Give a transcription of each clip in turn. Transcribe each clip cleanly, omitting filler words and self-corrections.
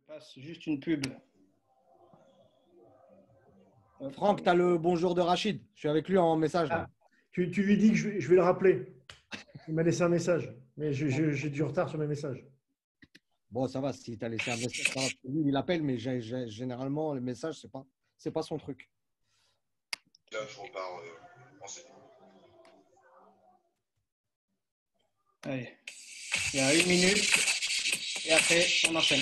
passe juste une pub. Franck, tu as le bonjour de Rachid. Je suis avec lui en message. Là. Tu lui dis que je vais le rappeler. Il m'a laissé un message, mais j'ai du retard sur mes messages. Bon, ça va, si tu as laissé un message, ça va. Lui, il appelle, mais généralement, le message, c'est pas son truc. Là, je repars en série. Allez. Il y a 1 minute et après, on enchaîne.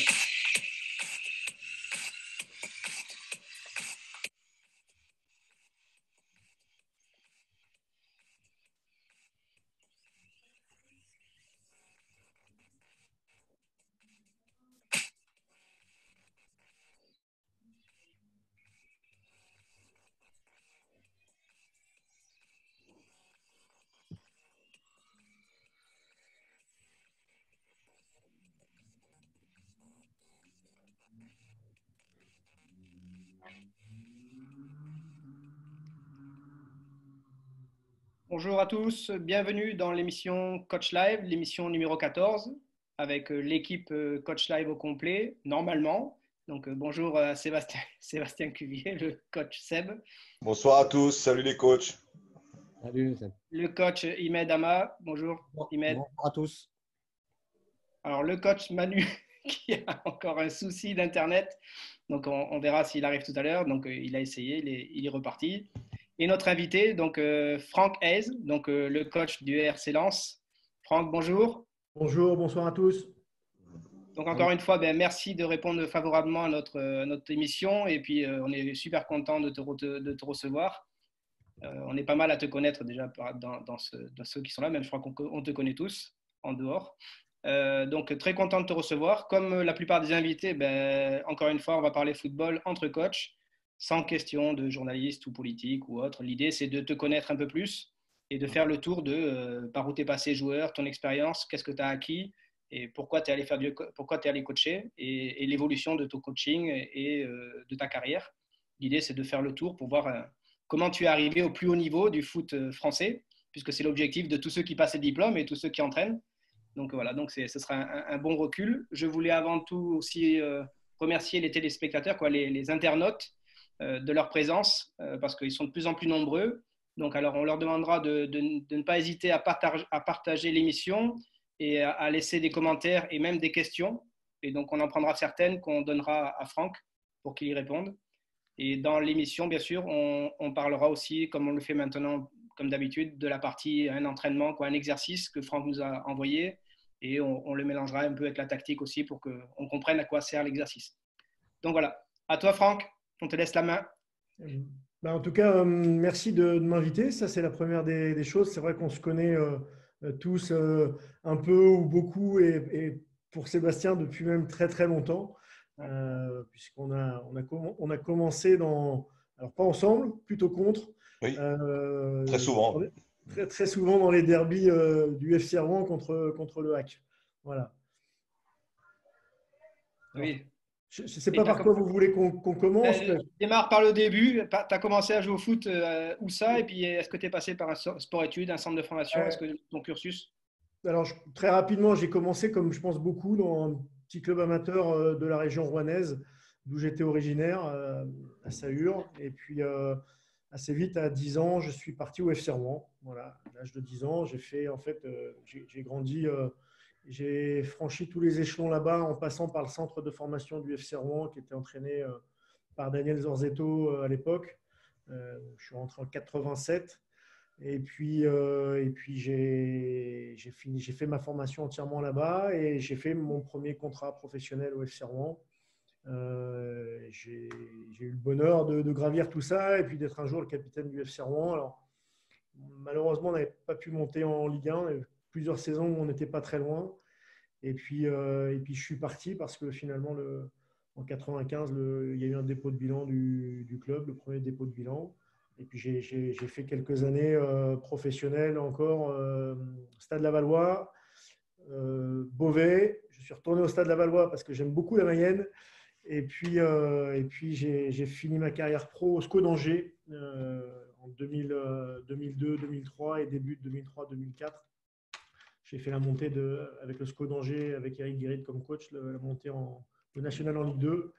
Bonjour à tous, bienvenue dans l'émission Coach Live, l'émission numéro 14, avec l'équipe Coach Live au complet, normalement. Donc bonjour à Sébastien Cuvier, le coach Seb. Bonsoir à tous, salut les coachs. Salut, Seb. Le coach Imed Ama, bonjour Imed. Bonjour à tous. Alors le coach Manu, qui a encore un souci d'internet, donc on verra s'il arrive tout à l'heure. Donc il a essayé, il est reparti. Et notre invité, donc Franck Hayes, donc le coach du RC Lens. Franck, bonjour. Bonjour, bonsoir à tous. Donc encore une fois, merci de répondre favorablement à notre émission. Et puis on est super content de te recevoir. On est pas mal à te connaître déjà dans ceux qui sont là, même je crois qu'on te connaît tous en dehors. Donc très content de te recevoir. Comme la plupart des invités, encore une fois, on va parler football entre coachs, sans question de journaliste ou politique ou autre. L'idée, c'est de te connaître un peu plus et de faire le tour de par où tu es passé joueur, ton expérience, qu'est-ce que tu as acquis et pourquoi tu es allé coacher et l'évolution de ton coaching et de ta carrière. L'idée, c'est de faire le tour pour voir comment tu es arrivé au plus haut niveau du foot français, puisque c'est l'objectif de tous ceux qui passent les diplômes et tous ceux qui entraînent. Donc voilà, donc ce sera un bon recul. Je voulais avant tout aussi remercier les téléspectateurs, les internautes, de leur présence, parce qu'ils sont de plus en plus nombreux. Donc alors on leur demandera de ne pas hésiter à partager l'émission et à laisser des commentaires et même des questions. Et donc on en prendra certaines qu'on donnera à Franck pour qu'il y réponde. Et dans l'émission, bien sûr, on parlera aussi, comme on le fait maintenant, comme d'habitude, de la partie un entraînement, un exercice que Franck nous a envoyé. Et on le mélangera un peu avec la tactique aussi pour qu'on comprenne à quoi sert l'exercice. Donc voilà, à toi Franck, on te laisse la main. En tout cas, merci de m'inviter. Ça, c'est la première des choses. C'est vrai qu'on se connaît tous un peu ou beaucoup et pour Sébastien depuis même très très longtemps, puisqu'on a commencé alors pas ensemble, plutôt contre. Oui, très souvent. Très souvent dans les derbies du FC Rouen contre le HAC. Voilà. Alors, Oui. je ne sais pas par quoi vous voulez qu'on commence. Démarre par le début. Tu as commencé à jouer au foot où ça? Et puis, est-ce que tu es passé par un sport-études, un centre de formation? Est-ce que ton cursus? Alors, très rapidement, j'ai commencé, comme je pense beaucoup, dans un petit club amateur de la région rouennaise, d'où j'étais originaire, à Sahur. Et puis, assez vite, à 10 ans, je suis parti au FC Rouen. Voilà, à l'âge de 10 ans, j'ai grandi, j'ai franchi tous les échelons là-bas en passant par le centre de formation du FC Rouen qui était entraîné par Daniel Zorzetto à l'époque. Je suis rentré en 87. Et puis j'ai fait ma formation entièrement là-bas et j'ai fait mon premier contrat professionnel au FC Rouen. J'ai eu le bonheur de gravir tout ça et puis d'être un jour le capitaine du FC Rouen. Alors, malheureusement, on n'avait pas pu monter en Ligue 1. Il y a eu plusieurs saisons où on n'était pas très loin. Et puis je suis parti parce que finalement, en 95, il y a eu un dépôt de bilan du club, le premier dépôt de bilan. Et puis j'ai fait quelques années professionnelles encore, Stade Lavallois, Beauvais. Je suis retourné au Stade Lavallois parce que j'aime beaucoup la Mayenne. Et puis j'ai fini ma carrière pro au SCO d'Angers en 2002, 2003 et début de 2003-2004. J'ai fait la montée avec le SCO d'Angers, avec Eric Guérit comme coach, la montée en le national en Ligue 2.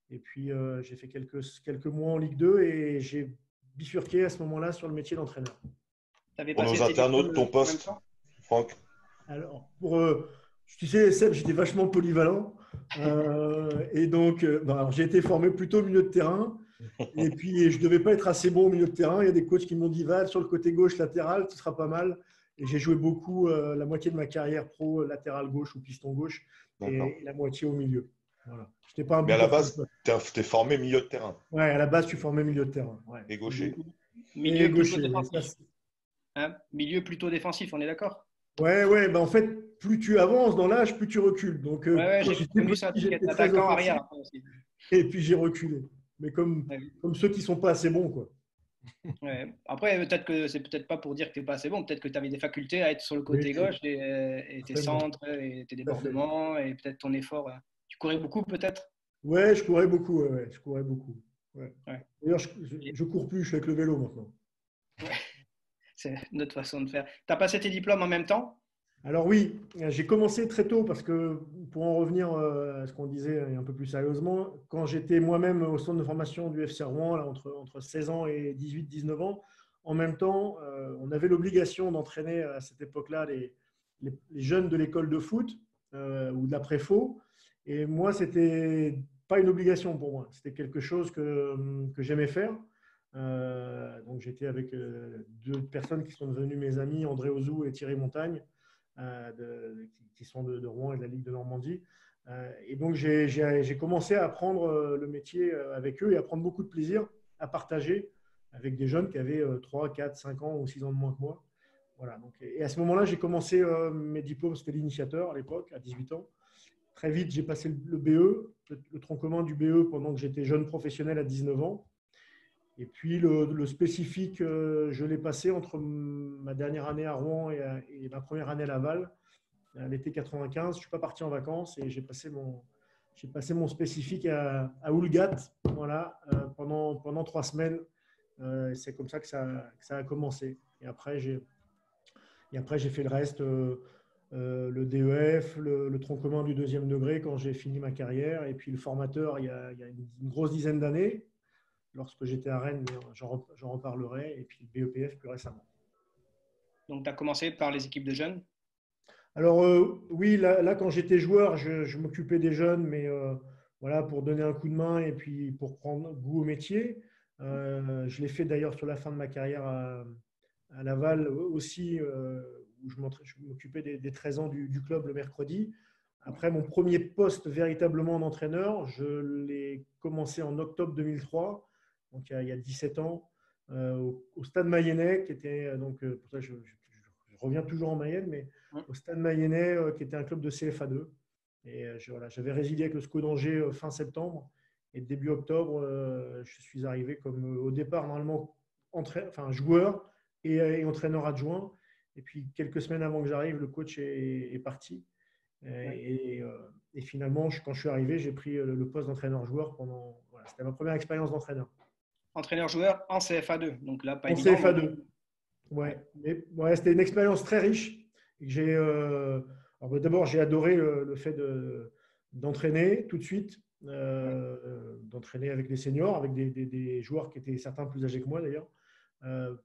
Et puis, j'ai fait quelques mois en Ligue 2 et j'ai bifurqué à ce moment-là sur le métier d'entraîneur. Pour nos internautes, ton poste, Franck? Alors, tu sais, Seb, j'étais vachement polyvalent. Et donc, alors, j'ai été formé plutôt au milieu de terrain. Et puis, je ne devais pas être assez bon au milieu de terrain. Il y a des coachs qui m'ont dit, va sur le côté gauche latéral, tu seras pas mal. Et j'ai joué beaucoup, la moitié de ma carrière pro, latéral gauche ou piston gauche, et la moitié au milieu. Voilà. Pas un Mais à la base, tu es formé milieu de terrain. Ouais, à la base, tu formais milieu de terrain. Ouais. Et gaucher. Milieu gaucher, plutôt défensif. Milieu plutôt défensif, on est d'accord? Ouais. En fait, plus tu avances dans l'âge, plus tu recules. Donc, j'ai connu ça, j'étais attaquant arrière. Et puis, j'ai reculé. Mais comme ceux qui ne sont pas assez bons, quoi. Ouais. Après, peut-être que c'est peut-être pas pour dire que tu n'es pas assez bon. Peut-être que tu avais des facultés à être sur le côté gauche et tes centres et tes débordements et peut-être ton effort. Tu courais beaucoup, peut-être? Ouais, je courais beaucoup. Ouais. Je courais beaucoup. Ouais. D'ailleurs, je cours plus. Je fais avec le vélo maintenant. Ouais. C'est notre façon de faire. Tu as passé tes diplômes en même temps? Alors oui, j'ai commencé très tôt parce que pour en revenir à ce qu'on disait un peu plus sérieusement, quand j'étais moi-même au centre de formation du FC Rouen, là, entre 16 ans et 18-19 ans, en même temps, on avait l'obligation d'entraîner à cette époque-là les jeunes de l'école de foot ou de la préfo. Et moi, ce n'était pas une obligation pour moi. C'était quelque chose que j'aimais faire. Donc, j'étais avec deux personnes qui sont devenues mes amis, André Ozou et Thierry Montagne. Qui sont de Rouen et de la Ligue de Normandie. Et donc, j'ai commencé à apprendre le métier avec eux et à prendre beaucoup de plaisir à partager avec des jeunes qui avaient 3, 4, 5 ans ou 6 ans de moins que moi. Voilà, donc, et à ce moment-là, j'ai commencé mes diplômes, c'était l'initiateur à l'époque, à 18 ans. Très vite, j'ai passé le BE, le tronc commun du BE pendant que j'étais jeune professionnel à 19 ans. Et puis, le spécifique, je l'ai passé entre ma dernière année à Rouen et ma première année à Laval, l'été 95. Je ne suis pas parti en vacances et j'ai passé mon spécifique à Oulgat, voilà, pendant 3 semaines. C'est comme ça que ça a commencé. Et après, j'ai fait le reste, le DEF, le tronc commun du 2e degré quand j'ai fini ma carrière. Et puis, le formateur, il y a une grosse dizaine d'années, lorsque j'étais à Rennes, j'en reparlerai, et puis le BEPF plus récemment. Donc, tu as commencé par les équipes de jeunes? Alors, oui, là, quand j'étais joueur, je m'occupais des jeunes, mais voilà, pour donner un coup de main et puis pour prendre goût au métier. Je l'ai fait d'ailleurs sur la fin de ma carrière à Laval aussi, où je m'occupais des 13 ans du club le mercredi. Après, mon premier poste véritablement d'entraîneur, je l'ai commencé en octobre 2003. Donc il y a 17 ans, au Stade Mayennais, qui était donc, pour ça je reviens toujours en Mayenne, mais au Stade Mayennais, qui était un club de CFA2. Et voilà, j'avais résilié avec le SCO d'Angers fin septembre, et début octobre, je suis arrivé comme au départ normalement joueur et entraîneur adjoint. Et puis quelques semaines avant que j'arrive, le coach est parti. Et finalement, quand je suis arrivé, j'ai pris le poste d'entraîneur-joueur pendant. Voilà, c'était ma première expérience d'entraîneur. Entraîneur-joueur en CFA2, donc là, pas en évident. CFA2. Ouais. Mais c'était une expérience très riche. D'abord, j'ai adoré le fait d'entraîner tout de suite, d'entraîner avec les seniors, avec des joueurs qui étaient certains plus âgés que moi d'ailleurs,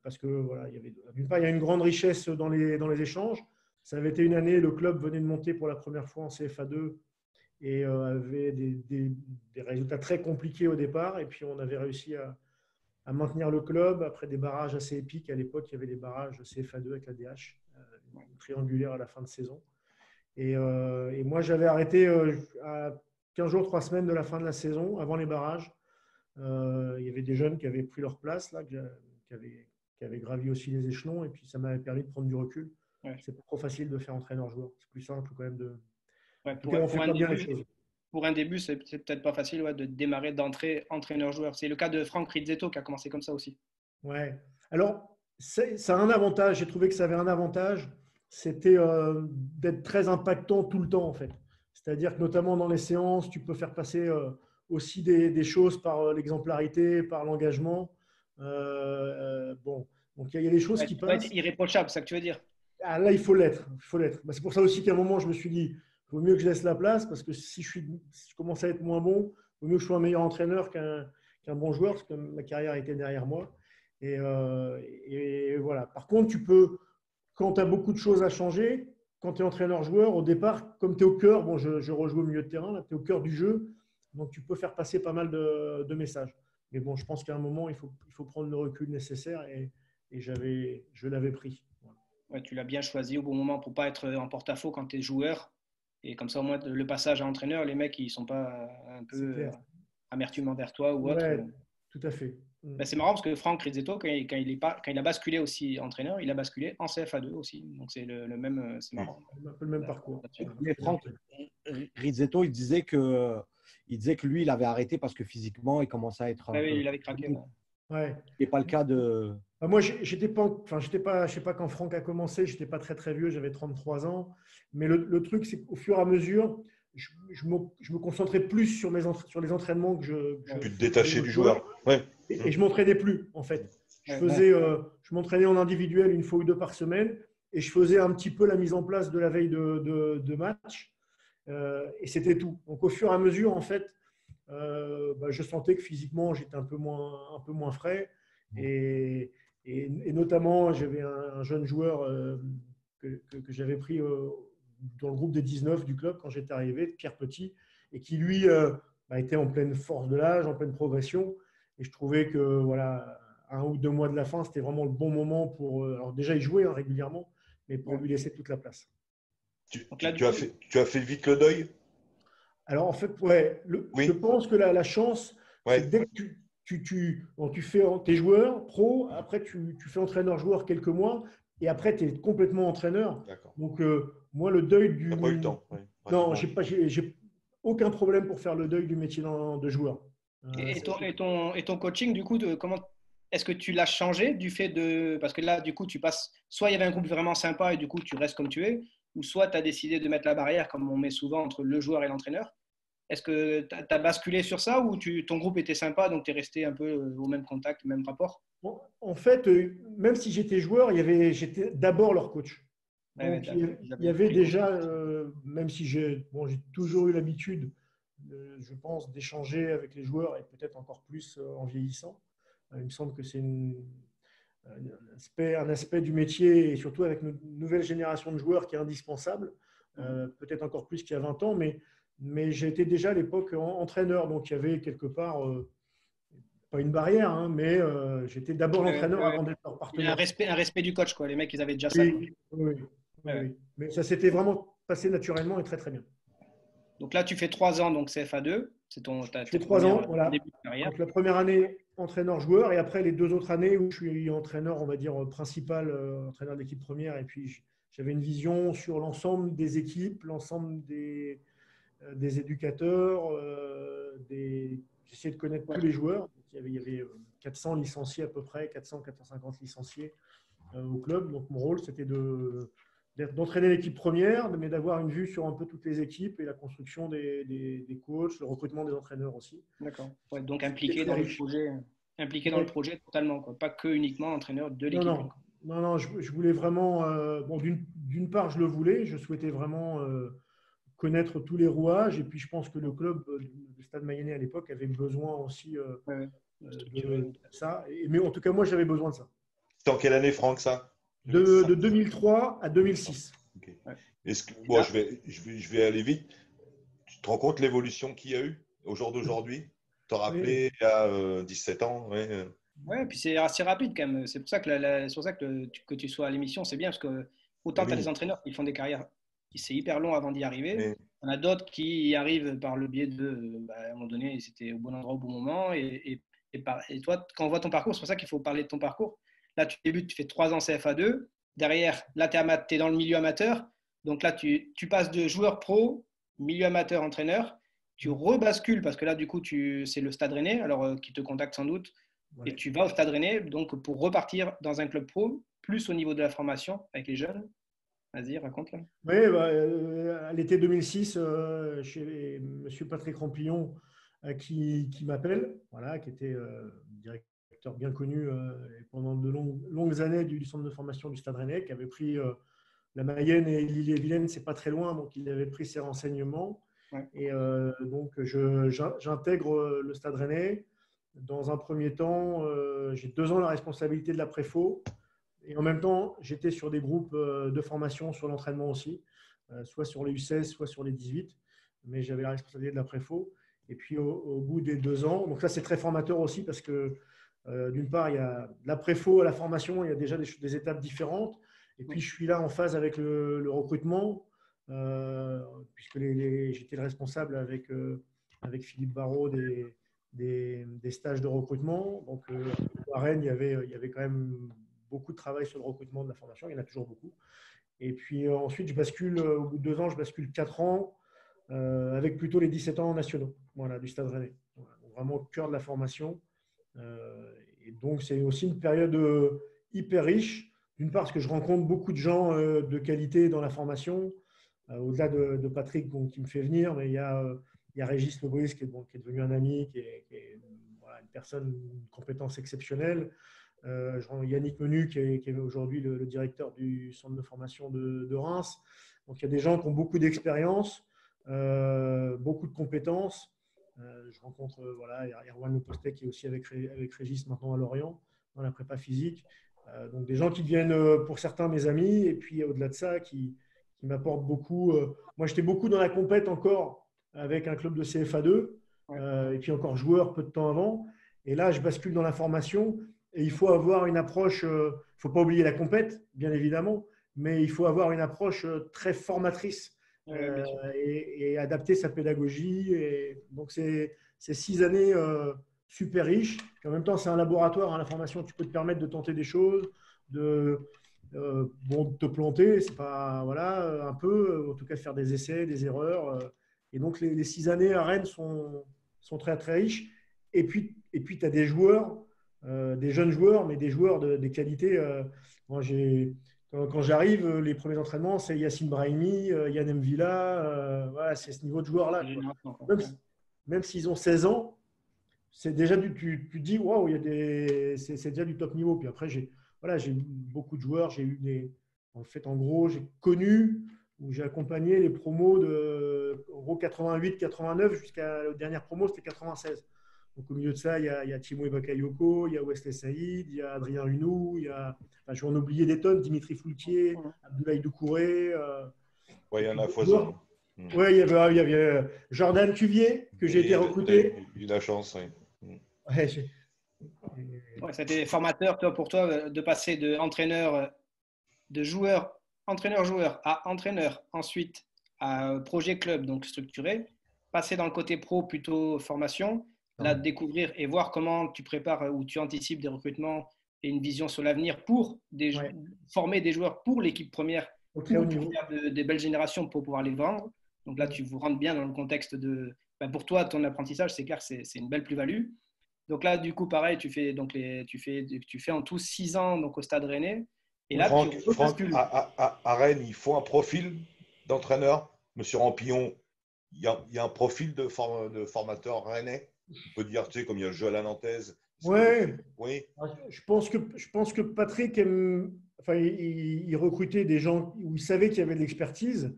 parce que voilà, d'une part, il y a une grande richesse dans les échanges. Ça avait été une année, le club venait de monter pour la première fois en CFA2 et avait des résultats très compliqués au départ. Et puis, on avait réussi à maintenir le club après des barrages assez épiques. À l'époque, il y avait des barrages CFA2 avec la DH, triangulaire à la fin de saison. Et moi, j'avais arrêté à 15 jours, 3 semaines de la fin de la saison, avant les barrages. Il y avait des jeunes qui avaient pris leur place, là, qui avaient gravi aussi les échelons. Et puis, ça m'avait permis de prendre du recul. Ouais. C'est pas trop facile de faire entraîneur-joueur. C'est plus simple quand même de. Ouais, pour un début, c'est peut-être pas facile de démarrer d'entrée entraîneur-joueur. C'est le cas de Franck Rizzetto qui a commencé comme ça aussi. Ouais. Alors, ça a un avantage. J'ai trouvé que ça avait un avantage. C'était d'être très impactant tout le temps, en fait. C'est-à-dire que notamment dans les séances, tu peux faire passer aussi des choses par l'exemplarité, par l'engagement. Bon, donc il y a des choses qui passent. Être irréprochable, c'est ça que tu veux dire? Ah, là, il faut l'être. C'est pour ça aussi qu'à un moment, je me suis dit, vaut mieux que je laisse la place parce que si je commence à être moins bon, il vaut mieux que je sois un meilleur entraîneur qu'un bon joueur parce que ma carrière était derrière moi. Et voilà. Par contre, quand tu as beaucoup de choses à changer, quand tu es entraîneur-joueur, au départ, comme tu es au cœur, bon, je rejoue au milieu de terrain, tu es au cœur du jeu, donc tu peux faire passer pas mal de messages. Mais bon, je pense qu'à un moment, il faut prendre le recul nécessaire et je l'avais pris. Voilà. Ouais, tu l'as bien choisi au bon moment pour pas être en porte-à-faux quand tu es joueur. Et comme ça, au moins, le passage à entraîneur, les mecs, ils sont pas un peu amertument envers toi ou autre. Ouais, tout à fait. Ben, c'est marrant parce que Franck Rizzetto, quand il a basculé aussi entraîneur, il a basculé en CFA2 aussi. Donc c'est le même, c'est marrant. Un peu le même parcours. Mais Franck Rizzetto, il disait que lui, il avait arrêté parce que physiquement, il commençait à être un Oui, peu… il avait craqué. Ouais. Ce n'est pas le cas de… Moi, j'étais pas, je sais pas quand Franck a commencé, j'étais pas très très vieux, j'avais 33 ans. Mais le truc, c'est qu'au fur et à mesure, je me concentrais plus sur les entraînements que je Plus détaché du joueur. Ouais. Et je m'entraînais plus, en fait. Je m'entraînais en individuel une fois ou deux par semaine et je faisais un petit peu la mise en place de la veille de match. Et c'était tout. Donc, au fur et à mesure, en fait, je sentais que physiquement, j'étais un peu moins frais. Et notamment, j'avais un jeune joueur que j'avais pris dans le groupe des 19 du club quand j'étais arrivé, Pierre Petit, et qui, lui, était en pleine force de l'âge, en pleine progression. Et je trouvais que, voilà, 1 ou 2 mois de la fin, c'était vraiment le bon moment pour… alors déjà, il jouait régulièrement, mais pour lui laisser toute la place. Tu as fait vite le deuil? Alors, en fait, ouais, Oui. je pense que la chance, c'est que dès que tu fais tes joueurs pro, après tu fais entraîneur-joueur quelques mois, et après tu es complètement entraîneur. Donc, moi, le deuil du… Tu n'as pas eu le temps. Ouais, non, j'ai aucun problème pour faire le deuil du métier de joueur. Et ton coaching, du coup, comment est-ce que tu l'as changé du fait de… Parce que là, du coup, tu passes… Soit il y avait un groupe vraiment sympa et du coup, tu restes comme tu es, ou soit tu as décidé de mettre la barrière, comme on met souvent, entre le joueur et l'entraîneur. Est-ce que tu as basculé sur ça ou ton groupe était sympa, donc tu es resté un peu au même contact, au même rapport? Bon, en fait, même si j'étais joueur, j'étais d'abord leur coach. Donc, il y avait déjà, même si j'ai toujours eu l'habitude, je pense, d'échanger avec les joueurs et peut-être encore plus en vieillissant. Il me semble que c'est un aspect du métier et surtout avec une nouvelle génération de joueurs qui est indispensable, peut-être encore plus qu'il y a 20 ans, mais j'étais déjà à l'époque entraîneur, donc il y avait quelque part, pas une barrière, mais j'étais d'abord l'entraîneur avant d'être leur partenaire. Un respect du coach, quoi. Les mecs, ils avaient déjà ça. Oui. Mais ça s'était vraiment passé naturellement et très très bien. Donc là, tu fais 3 ans, donc CFA2. C'est je fais 3 ans, voilà. Début de carrière. Donc la première année, entraîneur-joueur, et après les 2 autres années où je suis entraîneur, on va dire, principal, entraîneur d'équipe première, et puis j'avais une vision sur l'ensemble des équipes, l'ensemble des éducateurs, j'essayais de connaître tous les joueurs. Il y avait 400 licenciés à peu près, 450 licenciés au club. Donc mon rôle, c'était d'entraîner l'équipe première, mais d'avoir une vue sur un peu toutes les équipes et la construction des coachs, le recrutement des entraîneurs aussi. D'accord. Ouais, donc impliqué dans le projet totalement, quoi. Pas que uniquement entraîneur de l'équipe. Non, je voulais vraiment… d'une part, je le voulais, je souhaitais vraiment connaître tous les rouages, et puis je pense que le club, le Stade Mayennais à l'époque, avait besoin aussi de ça. Mais en tout cas, moi, j'avais besoin de ça. C'était en quelle année, Franck, ça? De 2003 à 2006. Okay. Bon, je vais aller vite. Tu te rends compte l'évolution qu'il y a eu au jour d'aujourd'hui? Te rappeler, il y a 17 ans? Ouais, puis c'est assez rapide quand même. C'est pour ça que tu sois à l'émission, c'est bien, parce que autant tu as des entraîneurs qui font des carrières, c'est hyper long avant d'y arriver. Il y en a d'autres qui y arrivent par le biais à un moment donné, c'était au bon endroit au bon moment. Et toi, quand on voit ton parcours, c'est pour ça qu'il faut parler de ton parcours. Là, tu débutes, tu fais 3 ans CFA2. Derrière, là, tu es dans le milieu amateur. Donc là, tu passes de joueur pro, milieu amateur, entraîneur. Tu rebascules parce que là, du coup, c'est le Stade Rennais, alors qui te contacte sans doute. Ouais. Et tu vas au Stade Rennais donc, pour repartir dans un club pro, plus au niveau de la formation avec les jeunes. Vas-y, raconte là. Oui, à l'été 2006, chez M. Patrick Rampillon qui m'appelle, voilà, qui était directeur bien connu pendant de longues années du centre de formation du Stade Rennais, qui avait pris la Mayenne et l'Ille-et-Vilaine, c'est pas très loin, donc il avait pris ses renseignements. Ouais. Et donc, j'intègre le Stade Rennais. Dans un premier temps, j'ai 2 ans la responsabilité de la préfo. Et en même temps, j'étais sur des groupes de formation sur l'entraînement aussi, soit sur les U16, soit sur les 18. Mais j'avais la responsabilité de la préfo. Et puis, au bout des 2 ans, donc ça, c'est très formateur aussi parce que, d'une part, il y a de la préfo à la formation, il y a déjà des étapes différentes. Et puis, je suis là en phase avec le recrutement, puisque j'étais le responsable avec Philippe Barraud des stages de recrutement. Donc, à Rennes, il y avait quand même beaucoup de travail sur le recrutement de la formation. Il y en a toujours beaucoup. Et puis ensuite, je bascule, au bout de 2 ans, je bascule 4 ans avec plutôt les 17 ans nationaux, voilà, du Stade Rennais. Voilà, donc vraiment au cœur de la formation. Et donc, c'est aussi une période hyper riche. D'une part, parce que je rencontre beaucoup de gens de qualité dans la formation, au-delà de Patrick qui me fait venir, mais il y a Régis Lebris qui est devenu un ami, qui est voilà, une personne, une compétence exceptionnelle. Yannick Menu, qui est aujourd'hui le directeur du centre de formation de Reims. Donc, il y a des gens qui ont beaucoup d'expérience, beaucoup de compétences. Je rencontre voilà, Erwan Le Postet qui est aussi avec Régis maintenant à Lorient, dans la prépa physique. Donc, des gens qui deviennent pour certains mes amis, et puis au-delà de ça, qui m'apportent beaucoup. Moi, j'étais beaucoup dans la compète encore avec un club de CFA2, et puis encore joueur peu de temps avant. Et là, je bascule dans la formation. Et il faut avoir une approche, il ne faut pas oublier la compète, bien évidemment, mais il faut avoir une approche très formatrice et adapter sa pédagogie. Et donc, c'est 6 années super riches. Et en même temps, c'est un laboratoire, hein, la formation. Tu peux te permettre de tenter des choses, de te planter, c'est pas, voilà, un peu, en tout cas, faire des essais, des erreurs. Et donc, les 6 années à Rennes sont très, très riches. Et puis tu as des joueurs. Des jeunes joueurs, mais des joueurs de qualité. Moi, quand j'arrive, les premiers entraînements, c'est Yacine Brahimi, Yann Mvila. Voilà, c'est ce niveau de joueurs-là. Même s'ils ont 16 ans, c'est déjà tu te dis, waouh, c'est déjà du top niveau. Puis après, j'ai beaucoup de joueurs. En gros, j'ai connu ou j'ai accompagné les promos de en gros 88, 89 jusqu'à la dernière promo, c'était 96. Donc, au milieu de ça, il y a Timo Bakayoko, il y a Wesley Saïd, il y a Adrien Hunou, je vais en oublier des tonnes, Dimitri Foulquier, Abdoulaye Doucouré. Ouais, il y en a foison. Oui, il y avait Jordan Cuvier, que j'ai été recruté. Il a eu la chance, oui. Ouais, c'était formateur pour toi de passer de entraîneur-joueur à entraîneur, ensuite à projet club, donc structuré, passer dans le côté pro plutôt formation, là découvrir et voir comment tu prépares ou tu anticipes des recrutements et une vision sur l'avenir pour former des joueurs pour l'équipe première, pour faire des belles générations pour pouvoir les vendre. Donc là, tu vous rentres bien dans le contexte de… pour toi, ton apprentissage, c'est clair, c'est une belle plus-value. Donc là, du coup, pareil, tu fais en tout 6 ans donc, au Stade Rennais. Et là, Franck, à Rennes, il faut un profil d'entraîneur. Monsieur Rampillon, il y a un profil de formateur rennais. On peut dire, tu sais, comme il y a le jeu à la nantaise. Ouais. Oui. Je pense que Patrick il recrutait des gens où il savait qu'il y avait de l'expertise.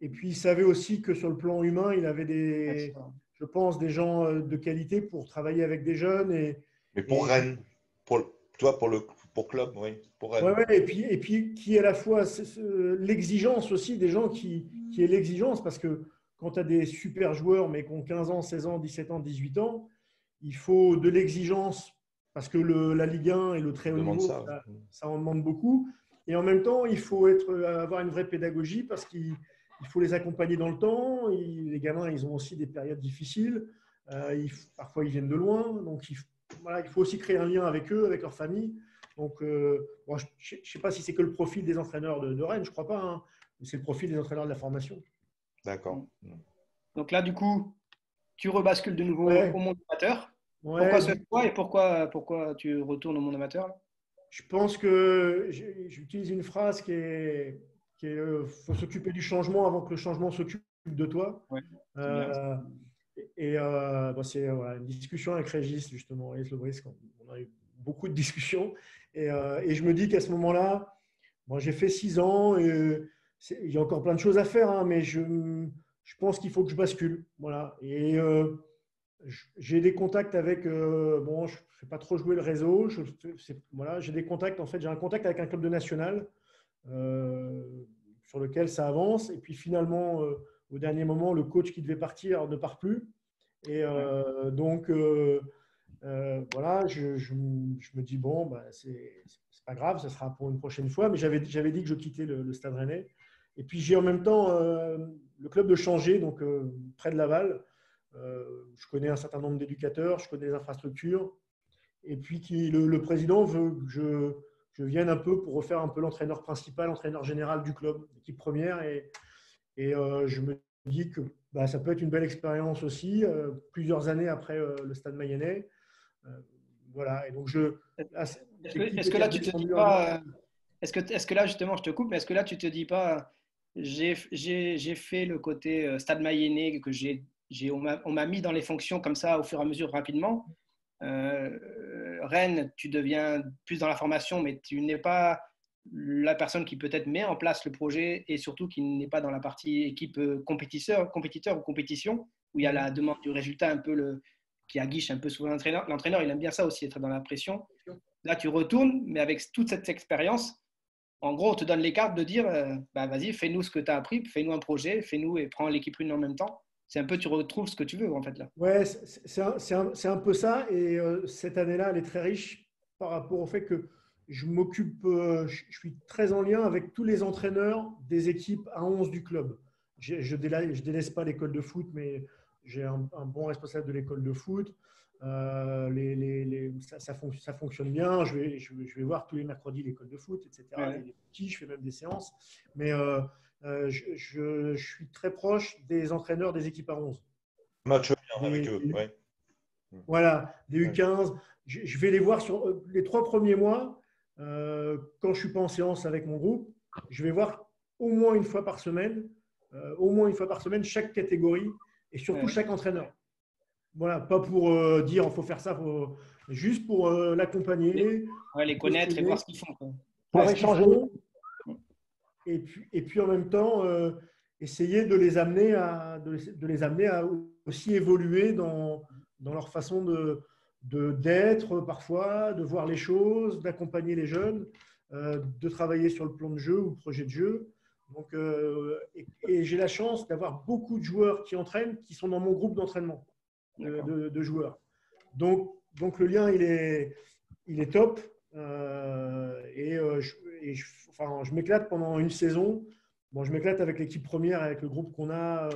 Et puis, il savait aussi que sur le plan humain, il avait je pense, des gens de qualité pour travailler avec des jeunes. Mais pour Rennes, pour club, oui, pour Rennes. Ouais, et puis qui est à la fois l'exigence aussi, des gens qui est l'exigence, parce que quand tu as des super joueurs, mais qui ont 15 ans, 16 ans, 17 ans, 18 ans, il faut de l'exigence, parce que la Ligue 1 et le très haut niveau, ça en demande beaucoup. Et en même temps, il faut avoir une vraie pédagogie, parce qu'il faut les accompagner dans le temps. Les gamins, ils ont aussi des périodes difficiles. Parfois, ils viennent de loin. Donc, il faut aussi créer un lien avec eux, avec leur famille. Donc, je ne sais pas si c'est que le profil des entraîneurs de Rennes, je ne crois pas, hein, mais c'est le profil des entraîneurs de la formation. D'accord. Donc là, du coup, tu rebascules de nouveau au monde amateur. Pourquoi ce choix et pourquoi tu retournes au monde amateur? Je pense que j'utilise une phrase qui est faut s'occuper du changement avant que le changement s'occupe de toi. Ouais, c'est une discussion avec Régis, justement, et Lebris, on a eu beaucoup de discussions. Et je me dis qu'à ce moment-là, Bon, j'ai fait 6 ans et il y a encore plein de choses à faire, hein, mais je pense qu'il faut que je bascule. Voilà. Et j'ai des contacts avec. Bon, je ne fais pas trop jouer le réseau. Voilà, j'ai des contacts. En fait, j'ai un contact avec un club de national euh, sur lequel ça avance. Et puis finalement, au dernier moment, le coach qui devait partir ne part plus. Et donc, voilà, je me dis, bon, bah, c'est pas grave, ça sera pour une prochaine fois. Mais j'avais dit que je quittais le Stade Rennais. Et puis, j'ai en même temps le club de Changé, donc près de Laval. Je connais un certain nombre d'éducateurs, je connais les infrastructures. Et puis, le président veut que je vienne un peu pour refaire un peu l'entraîneur principal, l'entraîneur général du club, l'équipe première. Et je me dis que bah, ça peut être une belle expérience aussi, plusieurs années après le Stade Mayennais. Euh, voilà. Et donc, Est-ce que là, tu te dis pas, est-ce que là, justement, je te coupe, mais est-ce que là, tu te dis pas, j'ai fait le côté Stade Mayennais, on m'a mis dans les fonctions comme ça au fur et à mesure rapidement. Rennes, tu deviens plus dans la formation, mais tu n'es pas la personne qui peut-être met en place le projet et surtout qui n'est pas dans la partie équipe compétiteur ou compétition, où il y a la demande du résultat un peu qui aguiche un peu souvent l'entraîneur. L'entraîneur, il aime bien ça aussi, être dans la pression. Là, tu retournes, mais avec toute cette expérience, en gros, on te donne les cartes de dire bah, vas-y, fais-nous ce que tu as appris, fais-nous un projet, fais-nous et prends l'équipe une en même temps. C'est un peu, tu retrouves ce que tu veux en fait là. Ouais, c'est un peu ça. Et cette année-là, elle est très riche par rapport au fait que je m'occupe, je suis très en lien avec tous les entraîneurs des équipes A11 du club. Je délaisse pas l'école de foot, mais j'ai un bon responsable de l'école de foot. Ça fonctionne bien. Je vais voir tous les mercredis l'école de foot, etc. Ouais. Les petits, je fais même des séances. Mais je suis très proche des entraîneurs des équipes A11. Match bien avec Des, eux. Ouais. voilà, des U15. Je vais les voir sur les 3 premiers mois. Quand je ne suis pas en séance avec mon groupe, je vais voir au moins une fois par semaine, chaque catégorie et surtout Ouais. chaque entraîneur. Voilà, pas pour dire il faut faire ça, juste pour l'accompagner, Ouais, les connaître et voir questionner, ce qu'ils font, quoi. voir Pour ce qu'ils échanger. font, et puis en même temps, essayer de les amener à aussi évoluer dans leur façon d'être parfois, de voir les choses, d'accompagner les jeunes, de travailler sur le plan de jeu ou le projet de jeu. Donc, et j'ai la chance d'avoir beaucoup de joueurs qui entraînent, qui sont dans mon groupe d'entraînement de joueurs. Donc le lien, il est top. Enfin, je m'éclate pendant une saison. Bon, je m'éclate avec l'équipe première, avec le groupe qu'on a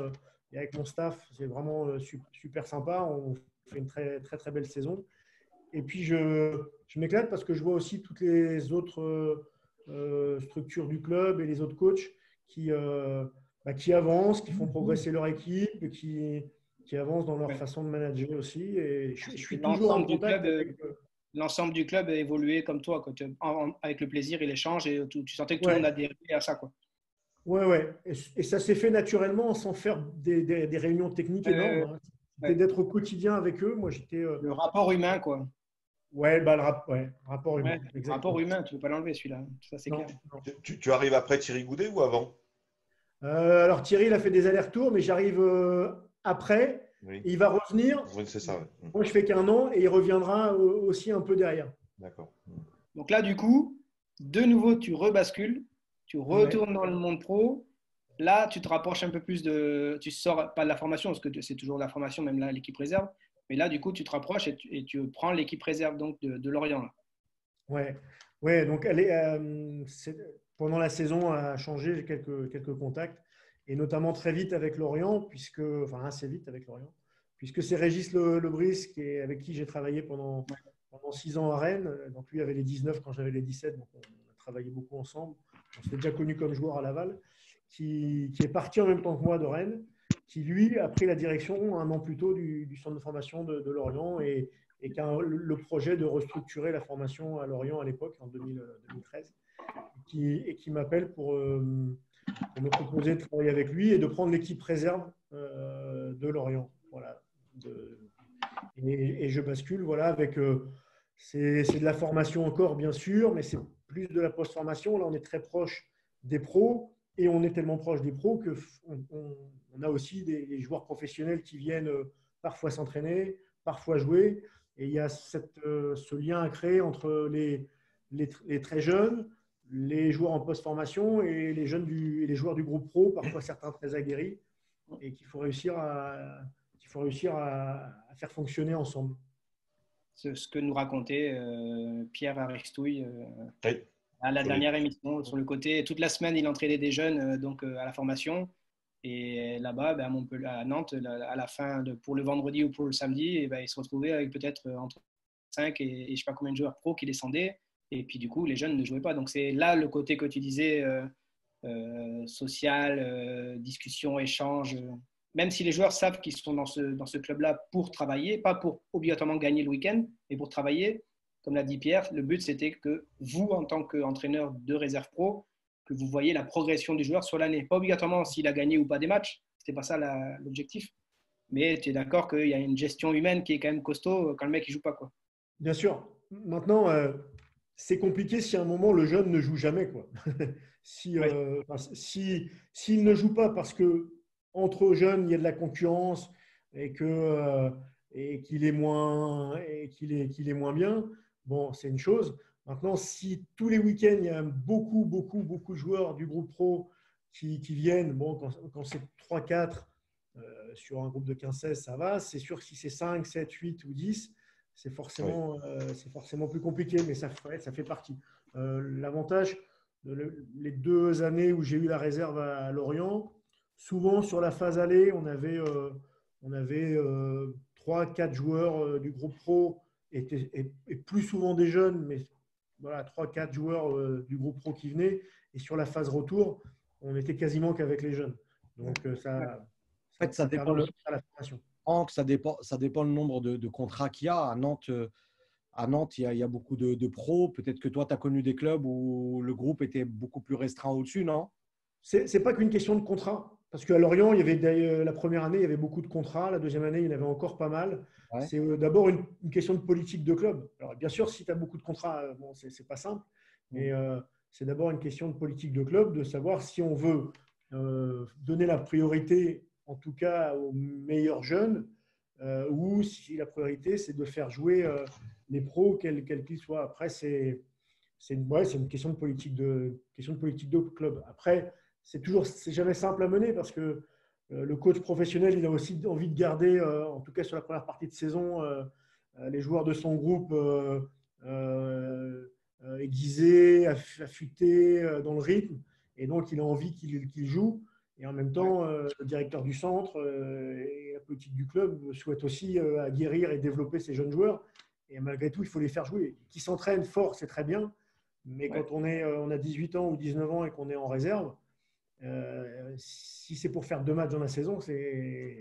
et avec mon staff. C'est vraiment super sympa. On fait une très, très, très belle saison. Et puis, je m'éclate parce que je vois aussi toutes les autres structures du club et les autres coachs qui avancent, qui font progresser leur équipe, et qui avancent dans leur façon de manager aussi. Et je suis toujours en contact avec… L'ensemble du club a évolué comme toi, quoi. Avec le plaisir et l'échange, et tu sentais que tout le monde Ouais, adhérait à ça, quoi. ouais. Et ça s'est fait naturellement sans faire des réunions techniques énormes, hein. C'était Ouais. d'être au quotidien avec eux. Moi, j'étais… Le rapport humain, quoi. ouais, bah, rapport humain, Ouais. Le rapport exactement. humain, tu ne peux pas l'enlever, celui-là. Ça, c'est Non, clair. non. Tu arrives après Thierry Goudet ou avant? Alors Thierry, il a fait des allers-retours, mais j'arrive après. Oui. Et il va revenir. Oui, c'est ça. Ouais. Moi, je fais qu'un an et il reviendra aussi un peu derrière. D'accord. Donc là, du coup, de nouveau, tu rebascules, tu Ouais. retournes dans le monde pro. Là, tu te rapproches un peu plus tu sors pas de la formation, parce que c'est toujours de la formation, même là, l'équipe réserve. Mais là, du coup, tu te rapproches et tu prends l'équipe réserve donc, de Lorient. Là. Ouais. Donc, pendant la saison, a changé. J'ai quelques contacts. Et notamment très vite avec Lorient, enfin assez vite avec Lorient, puisque c'est Régis Lebris avec qui j'ai travaillé pendant 6 ans à Rennes. Donc, lui avait les 19 quand j'avais les 17. Donc, on a travaillé beaucoup ensemble. On s'était déjà connus comme joueur à Laval, qui est parti en même temps que moi de Rennes, qui lui a pris la direction un an plus tôt du centre de formation de Lorient et qui a le projet de restructurer la formation à Lorient à l'époque, en 2013, et qui m'appelle pour me proposer de travailler avec lui et de prendre l'équipe réserve de Lorient. Voilà. Et je bascule, voilà, avec… c'est de la formation encore, bien sûr, mais c'est plus de la post-formation. Là, on est très proche des pros et on est tellement proche des pros qu'on a aussi des joueurs professionnels qui viennent parfois s'entraîner, parfois jouer. Et il y a ce lien à créer entre les très jeunes, les joueurs en post-formation et les joueurs du groupe pro, parfois certains très aguerris, et qu'il faut réussir à faire fonctionner ensemble. Ce que nous racontait Pierre Aristouille Oui. à la dernière émission sur le côté. Toute la semaine, il entraînait des jeunes à la formation. Et là-bas, à Nantes, à la fin, pour le vendredi ou pour le samedi, et ils se retrouvaient avec peut-être entre 5 et je ne sais pas combien de joueurs pro qui descendaient. Et puis du coup, les jeunes ne jouaient pas. Donc c'est là le côté que tu disais, social, discussion, échange. Même si les joueurs savent qu'ils sont dans ce club-là pour travailler, pas pour obligatoirement gagner le week-end, mais pour travailler, comme l'a dit Pierre, le but c'était que vous, en tant qu'entraîneur de réserve pro, que vous voyez la progression du joueur sur l'année. Pas obligatoirement s'il a gagné ou pas des matchs, c'était pas ça l'objectif. Mais tu es d'accord qu'il y a une gestion humaine qui est quand même costaud quand le mec ne joue pas, quoi. Bien sûr. Maintenant, c'est compliqué si à un moment le jeune ne joue jamais, quoi. S'il ne joue pas parce que entre jeunes il y a de la concurrence et qu'il est moins bien, bon, c'est une chose. Maintenant, si tous les week-ends il y a beaucoup de joueurs du groupe pro qui viennent, bon, quand c'est 3-4 sur un groupe de 15-16, ça va. C'est sûr que si c'est 5, 7, 8 ou 10, c'est forcément plus compliqué, mais ça fait partie. L'avantage, les 2 années où j'ai eu la réserve à Lorient, souvent sur la phase aller, on avait 3-4 joueurs du groupe pro et plus souvent des jeunes, mais voilà, 3-4 joueurs du groupe pro qui venaient. Et sur la phase retour, on était quasiment qu'avec les jeunes. Donc ça dépend à la formation. Ça dépend le nombre de contrats qu'il y a. À Nantes, il y a beaucoup de pros. Peut-être que toi, tu as connu des clubs où le groupe était beaucoup plus restreint au-dessus, non? C'est pas qu'une question de contrat. Parce qu'à Lorient, il y avait la première année, il y avait beaucoup de contrats. La deuxième année, il y en avait encore pas mal. Ouais. C'est d'abord une question de politique de club. Alors, bien sûr, si tu as beaucoup de contrats, bon, c'est pas simple. Mais c'est d'abord une question de politique de club, de savoir si on veut donner la priorité, en tout cas aux meilleurs jeunes, ou si la priorité, c'est de faire jouer les pros, quels qu'ils soient. Après, c'est une question de politique de club. Après, c'est jamais simple à mener parce que le coach professionnel, il a aussi envie de garder, en tout cas sur la première partie de saison, les joueurs de son groupe aiguisés, affûtés dans le rythme. Et donc, il a envie qu'ils jouent. Et en même temps, le directeur du centre et la politique du club souhaitent aussi guérir et développer ces jeunes joueurs. Et malgré tout, il faut les faire jouer. Qu'ils s'entraînent fort, c'est très bien. Mais quand on a 18 ans ou 19 ans et qu'on est en réserve, si c'est pour faire 2 matchs dans la saison, c'est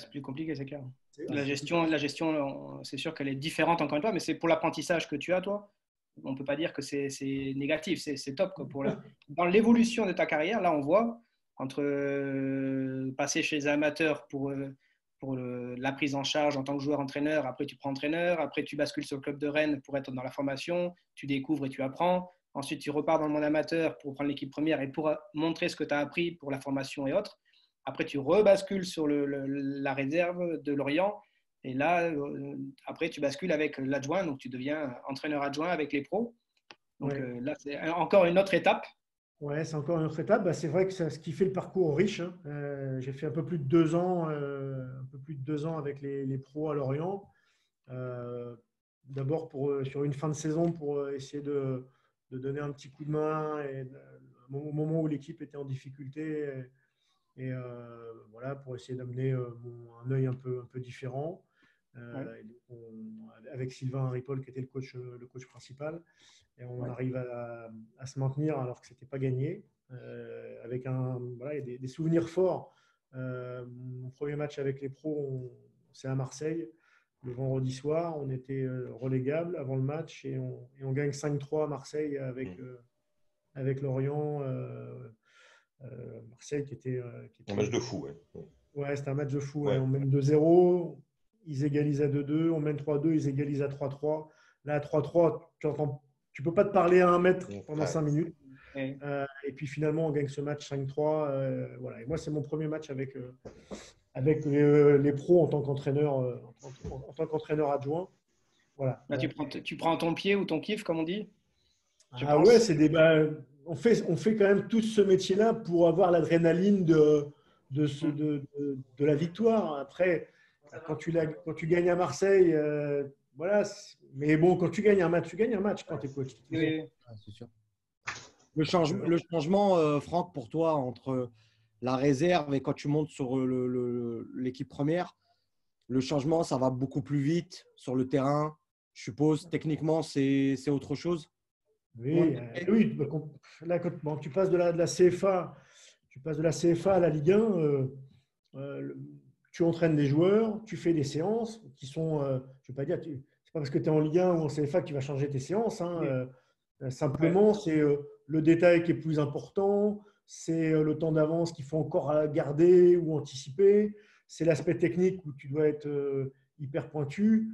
plus compliqué, c'est clair. La gestion, c'est sûr qu'elle est différente encore une fois, mais c'est pour l'apprentissage que tu as, toi. On ne peut pas dire que c'est négatif, c'est top, quoi. Dans l'évolution de ta carrière, là, on voit entre passer chez les amateurs pour la prise en charge en tant que joueur-entraîneur, après tu prends entraîneur, après tu bascules sur le club de Rennes pour être dans la formation, tu découvres et tu apprends. Ensuite, tu repars dans le monde amateur pour prendre l'équipe première et pour montrer ce que tu as appris pour la formation et autres. Après, tu rebascules sur la réserve de Lorient. Et là, après, tu bascules avec l'adjoint. Donc, tu deviens entraîneur adjoint avec les pros. Donc là, c'est encore une autre étape. Ouais, c'est encore une autre étape. C'est vrai que c'est ce qui fait le parcours riche. Hein. J'ai fait un peu plus de 2 ans, avec les pros à Lorient. D'abord sur une fin de saison pour essayer de donner un petit coup de main au moment où l'équipe était en difficulté et voilà, pour essayer d'amener un œil un peu différent avec Sylvain Ripoll qui était le coach principal et on arrive à se maintenir alors que c'était pas gagné avec des souvenirs forts. Mon premier match avec les pros, c'est à Marseille. Le vendredi soir, on était relégable avant le match et on gagne 5-3 à Marseille avec Lorient. Marseille qui était un match de fou. Ouais, c'était un match de fou. Ouais. On mène 2-0, ils égalisent à 2-2, on mène 3-2, ils égalisent à 3-3. Là, à 3-3, tu n'entends tu peux pas te parler à 1 mètre pendant Ouais. 5 minutes. Ouais. Et puis finalement, on gagne ce match 5-3. Voilà. Et moi, c'est mon premier match avec les pros en tant qu'entraîneur, en tant qu'entraîneur adjoint. Voilà. Là, tu prends ton pied ou ton kiff, comme on dit, je Ah ouais, pense. on fait quand même tout ce métier-là pour avoir l'adrénaline de la victoire. Après, quand tu gagnes à Marseille, voilà. Mais bon, quand tu gagnes un match, tu gagnes un match quand tu es coach. Oui, oui. Ouais, c'est sûr. Le changement, Franck, pour toi, entre la réserve et quand tu montes sur l'équipe première, le changement, ça va beaucoup plus vite sur le terrain. Je suppose, techniquement, c'est autre chose. Moins Oui, de détails. oui. Là, quand tu passes de la CFA, à la Ligue 1, tu entraînes des joueurs, tu fais des séances qui sont, je ne vais pas dire, c'est pas parce que tu es en Ligue 1 ou en CFA que tu vas changer tes séances. Hein, Oui. simplement, c'est le détail qui est plus important, c'est le temps d'avance qu'il faut encore garder ou anticiper, c'est l'aspect technique où tu dois être hyper pointu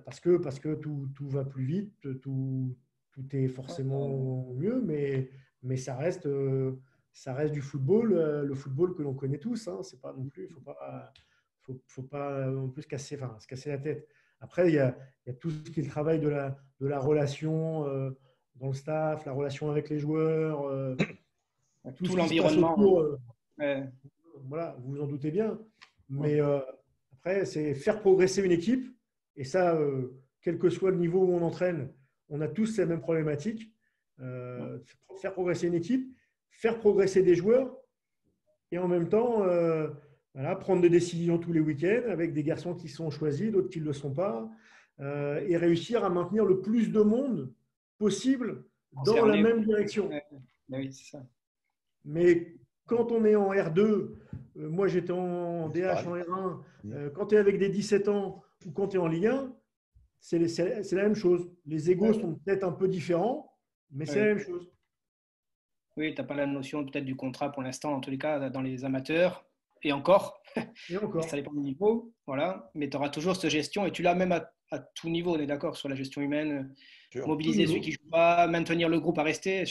parce que tout va plus vite, tout est forcément mieux, mais ça reste du football, le football que l'on connaît tous. Hein, c'est pas non plus, faut pas non plus se casser la tête. Après, il y a tout ce qui est le travail de la relation dans le staff, la relation avec les joueurs, tout Tout ce qui se passe l'environnement. autour. Ouais. Voilà, vous vous en doutez bien. Mais après, c'est faire progresser une équipe. Et ça, quel que soit le niveau où on entraîne, on a tous ces mêmes problématiques. Faire progresser une équipe, faire progresser des joueurs et en même temps, voilà, prendre des décisions tous les week-ends avec des garçons qui sont choisis, d'autres qui ne le sont pas, et réussir à maintenir le plus de monde possible dans la Concerné. même direction. Ouais. Oui, c'est ça. Mais quand on est en R2, moi j'étais en C'est DH, pareil. en R1, quand tu es avec des 17 ans ou quand tu es en Ligue 1, c'est la même chose. Les égos Ouais. sont peut-être un peu différents, mais c'est la Oui, même chose. oui, tu n'as pas la notion peut-être du contrat pour l'instant, en tous les cas, dans les amateurs. Et encore, Et encore. ça dépend du niveau. Voilà. Mais tu auras toujours cette gestion et tu l'as même à tout niveau, on est d'accord, sur la gestion humain. Sûr. Mobiliser celui qui ne joue pas, maintenir le groupe à rester.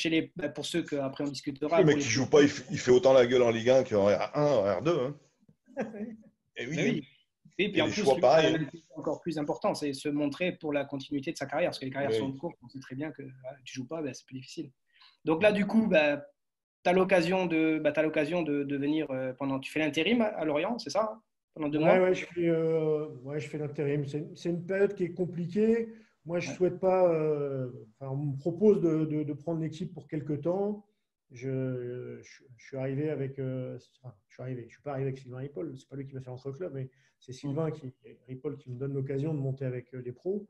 Pour ceux qu'après on discutera. Le mec pour qui les joue pas, il fait autant la gueule en Ligue 1 qu'en R1, en R2. Hein. Et oui, Mais hein. oui. Et puis Et en les plus, choix lui, pareils. il a encore plus important, c'est se montrer pour la continuité de sa carrière. Parce que les carrières sont Oui. courtes, on sait très bien que tu ne joues pas, c'est plus difficile. Donc là, du coup, tu as l'occasion de venir pendant. Tu fais l'intérim à Lorient, c'est ça, hein, pendant 2 mois? Ouais, je fais l'intérim. C'est une période qui est compliquée. Moi, je Ouais. souhaite pas. On me propose de prendre l'équipe pour quelques temps. Je suis arrivé avec. Je suis pas arrivé avec Sylvain Ripoll. C'est pas lui qui m'a fait rentrer au club, mais c'est Ripoll qui me donne l'occasion de monter avec les pros.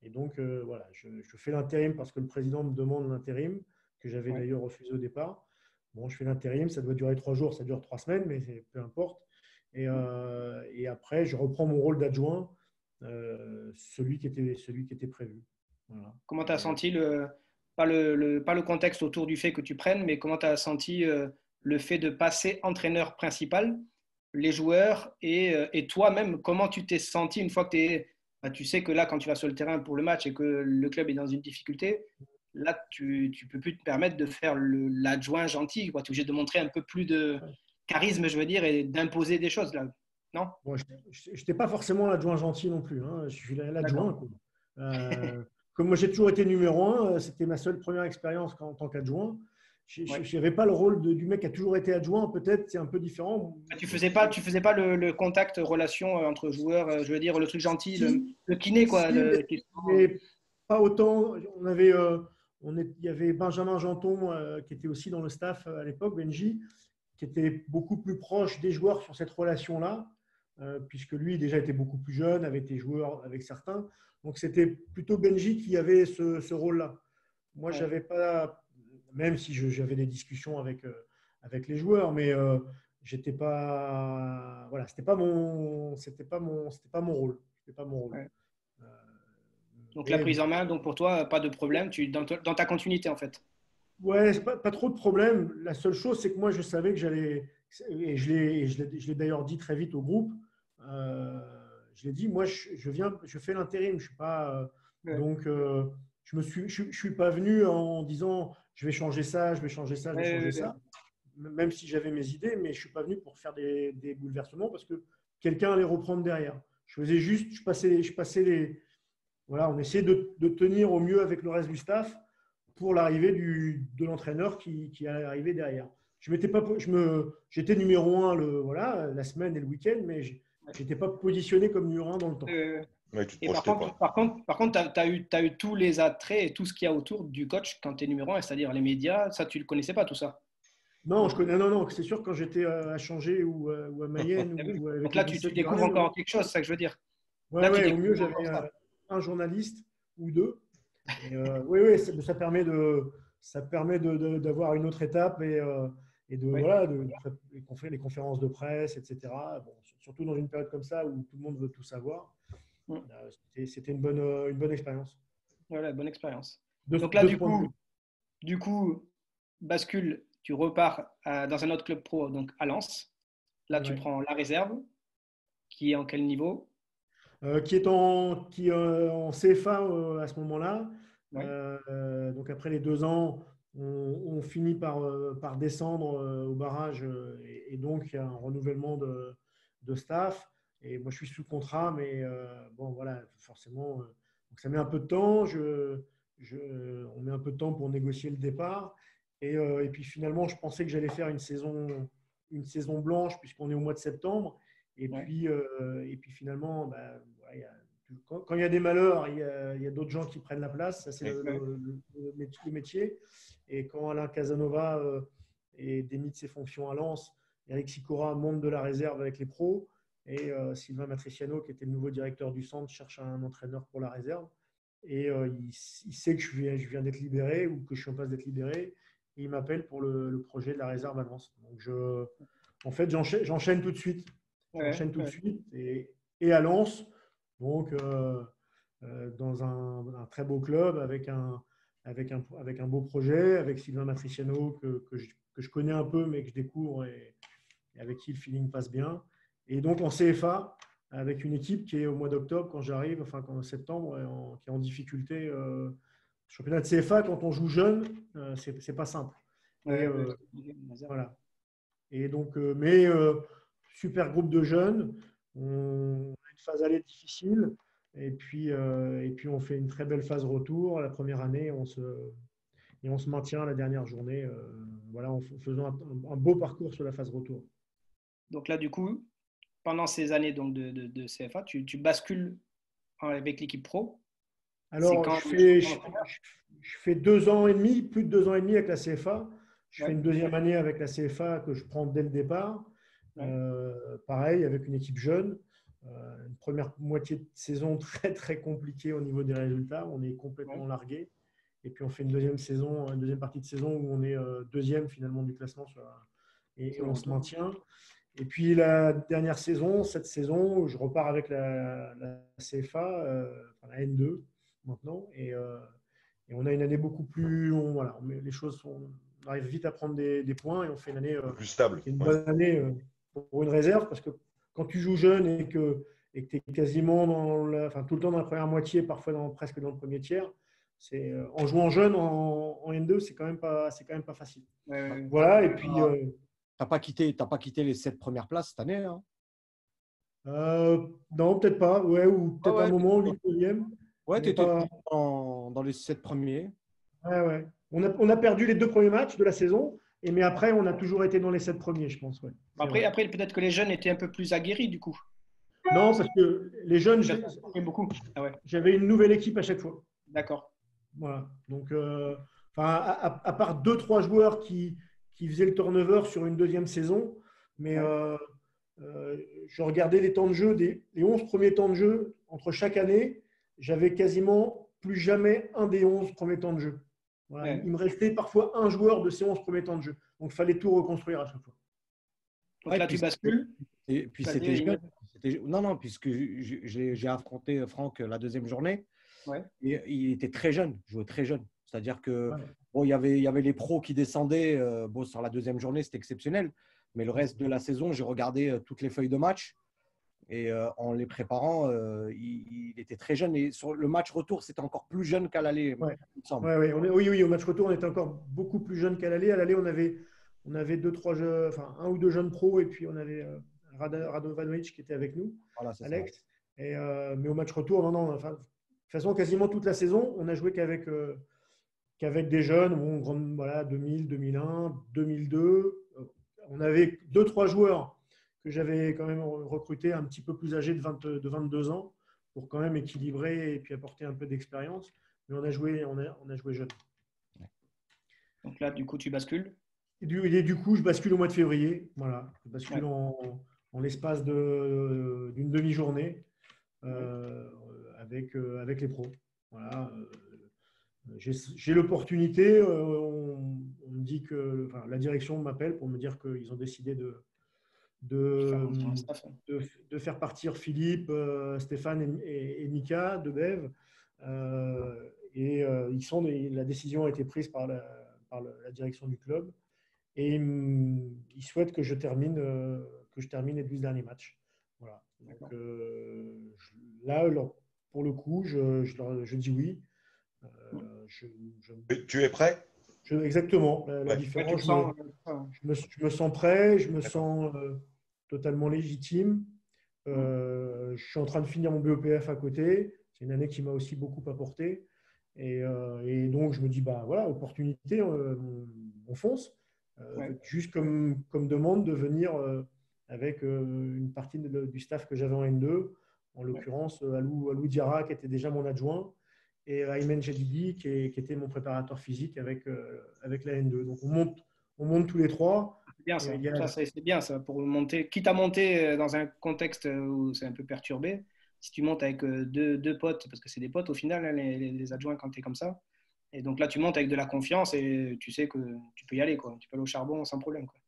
Et donc, voilà, je fais l'intérim parce que le président me demande l'intérim, que j'avais Ouais. d'ailleurs refusé au départ. Bon, je fais l'intérim. Ça doit durer 3 jours, ça dure 3 semaines, mais peu importe. Et après, je reprends mon rôle d'adjoint, celui qui était prévu. Voilà. Comment tu as senti pas le contexte autour du fait que tu prennes, mais comment tu as senti le fait de passer entraîneur principal, les joueurs et toi-même, comment tu t'es senti une fois que tu sais que là, quand tu vas sur le terrain pour le match et que le club est dans une difficulté, là, tu ne peux plus te permettre de faire l'adjoint gentil. Tu es obligé de montrer un peu plus de charisme, je veux dire, et d'imposer des choses là. Non? Bon, je n'étais pas forcément l'adjoint gentil non plus. Hein. Je suis l'adjoint. D'accord. Comme moi, j'ai toujours été numéro 1, c'était ma seule première expérience en tant qu'adjoint. Ouais. Je n'avais pas le rôle du mec qui a toujours été adjoint. Peut-être c'est un peu différent. Tu faisais pas le contact, relation entre joueurs, je veux dire, le truc gentil, Si, le kiné, quoi. si, mais pas autant. Il y avait Benjamin Janton qui était aussi dans le staff à l'époque, Benji, qui était beaucoup plus proche des joueurs sur cette relation-là, puisque lui déjà était beaucoup plus jeune, avait été joueur avec certains. Donc c'était plutôt Benji qui avait ce rôle-là. Moi, Ouais. j'avais pas, même si j'avais des discussions avec les joueurs, mais j'étais pas, voilà, c'était pas mon rôle. C'était pas mon rôle. Ouais. Euh, Donc la mais prise en main, donc pour toi, pas de problème, dans ta continuité en fait. ouais, c'est pas trop de problème. La seule chose, c'est que moi, je savais que j'allais, et je l'ai d'ailleurs dit très vite au groupe, je l'ai dit, moi, je fais l'intérim, je suis pas, Ouais. donc je suis pas venu en disant je vais changer ça, je vais changer ça, je vais changer ça. Même si j'avais mes idées, mais je suis pas venu pour faire des bouleversements parce que quelqu'un allait reprendre derrière. Je faisais juste, je passais les, voilà, on essayait de tenir au mieux avec le reste du staff pour l'arrivée de l'entraîneur qui allait arriver derrière. J'étais numéro 1 voilà, la semaine et le week-end, mais je n'étais pas positionné comme numéro 1 dans le temps. Ouais, tu te Et projetais pas. par contre, tu as eu tous les attraits et tout ce qu'il y a autour du coach quand tu es numéro 1, c'est-à-dire les médias, ça, tu ne le connaissais pas tout ça. Non, non, c'est sûr quand j'étais à Changer ou à Mayenne. ou avec Donc là, les tu 17 découvres Grenades, encore quelque chose, c'est ça que je veux dire. Ouais, Là, tu au mieux, découvres j'avais encore ça. un journaliste ou deux. Et, oui, ça permet d'avoir une autre étape et Oui. voilà, les conférences de presse, etc. Bon, surtout dans une période comme ça où tout le monde veut tout savoir. C'était une bonne expérience. Voilà, bonne expérience. De Donc là, ce point de vue. du coup, bascule, tu repars dans un autre club pro, donc à Lens. Là, tu Ouais. prends la réserve, qui est en quel niveau? Qui est en CFA à ce moment-là. Oui. Donc après les 2 ans, on finit par descendre au barrage et donc il y a un renouvellement de staff. Et moi, je suis sous contrat, mais bon, voilà, forcément, donc ça met un peu de temps. On met un peu de temps pour négocier le départ. Et puis finalement, je pensais que j'allais faire une saison blanche puisqu'on est au mois de septembre. Et puis finalement, bah, voilà, quand il y a des malheurs, il y a d'autres gens qui prennent la place. Ça, c'est le métier. Et quand Alain Casanova démite ses fonctions à Lens, Eric Sicora monte de la réserve avec les pros. Et Sylvain Matriciano, qui était le nouveau directeur du centre, cherche un entraîneur pour la réserve. Et il sait que je viens d'être libéré ou que je suis en passe d'être libéré. Et il m'appelle pour le projet de la réserve à Lens. Donc, en fait, j'enchaîne tout de suite. J'enchaîne tout de suite et à Lens, donc dans un très beau club avec un beau projet, avec Sylvain Matriciano que je connais un peu mais que je découvre et avec qui le feeling passe bien. Et donc en CFA, avec une équipe qui est au mois d'octobre quand j'arrive, enfin en septembre, qui est en difficulté. Championnat de CFA, quand on joue jeune, c'est pas simple. Voilà. Et donc, super groupe de jeunes. On a une phase aller difficile. Et puis, on fait une très belle phase retour. La première année, on se maintient la dernière journée voilà, en faisant un beau parcours sur la phase retour. Donc là, du coup, pendant ces années donc, de CFA, tu bascules avec l'équipe pro. Alors, je fais 2 ans et demi, plus de 2 ans et demi avec la CFA. Je fais une deuxième année avec la CFA que je prends dès le départ. Pareil, avec une équipe jeune. Une première moitié de saison très, très compliquée au niveau des résultats. On est complètement largué. Et puis, on fait une deuxième partie de saison où on est deuxième finalement du classement et on se maintient. Et puis, la dernière saison, cette saison, je repars avec la CFA, la N2 maintenant. Et on a une année beaucoup plus… les choses on arrive vite à prendre des points et on fait une année plus stable. Une bonne année pour une réserve parce que quand tu joues jeune et que tu es quasiment tout le temps dans la première moitié, parfois presque dans le premier tiers, en jouant jeune en N2, c'est quand même pas facile. Voilà, et puis… Tu n'as pas quitté les 7 premières places cette année hein? Non, peut-être pas. Ouais, ou peut-être un moment, le deuxième. Ouais, tu étais dans les 7 premiers. Ouais. On a perdu les 2 premiers matchs de la saison, mais après, on a toujours été dans les 7 premiers, je pense. Ouais. Après peut-être que les jeunes étaient un peu plus aguerris du coup. Non, parce que les jeunes, j'avais une nouvelle équipe à chaque fois. D'accord. Voilà. Donc, à part 2-3 joueurs qui faisaient le turnover sur une deuxième saison, mais je regardais les temps de jeu, les 11 premiers temps de jeu entre chaque année, j'avais quasiment plus jamais un des 11 premiers temps de jeu. Voilà. Il me restait parfois un joueur de ces 11 premiers temps de jeu. Donc, il fallait tout reconstruire à chaque fois. Donc là, tu bascules. Et puis, c'était jeune. Non, puisque j'ai affronté Franck la deuxième journée. Et il était très jeune, jouait très jeune. C'est-à-dire que il y avait les pros qui descendaient. Sur la deuxième journée, c'était exceptionnel. Mais le reste de la saison, j'ai regardé toutes les feuilles de match. Et en les préparant, il était très jeune. Et sur le match retour, c'était encore plus jeune qu'à l'aller, Ouais. il me semble. Oui, au match retour, on était encore beaucoup plus jeune qu'à l'aller. À l'aller, on avait deux, trois jeux, enfin, un ou deux jeunes pros, et puis on avait Radovanovic qui était avec nous, Voilà, c'est ça. Alex. Mais au match retour, non. Enfin, de toute façon, quasiment toute la saison, on a joué qu'avec des jeunes, voilà, 2000, 2001, 2002. On avait deux, trois joueurs que j'avais quand même recrutés un petit peu plus âgés de 22 ans pour quand même équilibrer et puis apporter un peu d'expérience. Mais on a joué jeune. Donc là, du coup, tu bascules. Du coup, je bascule au mois de février. Voilà, je bascule en l'espace d'une demi-journée avec les pros. Voilà. J'ai l'opportunité. On me dit que la direction m'appelle pour me dire qu'ils ont décidé de faire partir Philippe, Stéphane et Mika de Bev. La décision a été prise par la direction du club. Et ils souhaitent que je termine les 12 derniers matchs. Voilà. Donc, là, pour le coup, je dis oui. Tu es prêt? Exactement. La différence, je me sens prêt, je me sens totalement légitime. Je suis en train de finir mon BEPF à côté. C'est une année qui m'a aussi beaucoup apporté. Et donc, je me dis, bah voilà, opportunité, on fonce. Juste comme demande de venir avec une partie du staff que j'avais en N2, en l'occurrence Alou Diarra qui était déjà mon adjoint et Aymen Jadidi qui était mon préparateur physique avec la N2. Donc on monte tous les trois. C'est bien ça. C'est bien ça pour monter. Quitte à monter dans un contexte où c'est un peu perturbé, si tu montes avec deux potes, parce que c'est des potes au final, hein, les adjoints quand tu es comme ça. Et donc là, tu montes avec de la confiance et tu sais que tu peux y aller, quoi. Tu peux aller au charbon sans problème, quoi.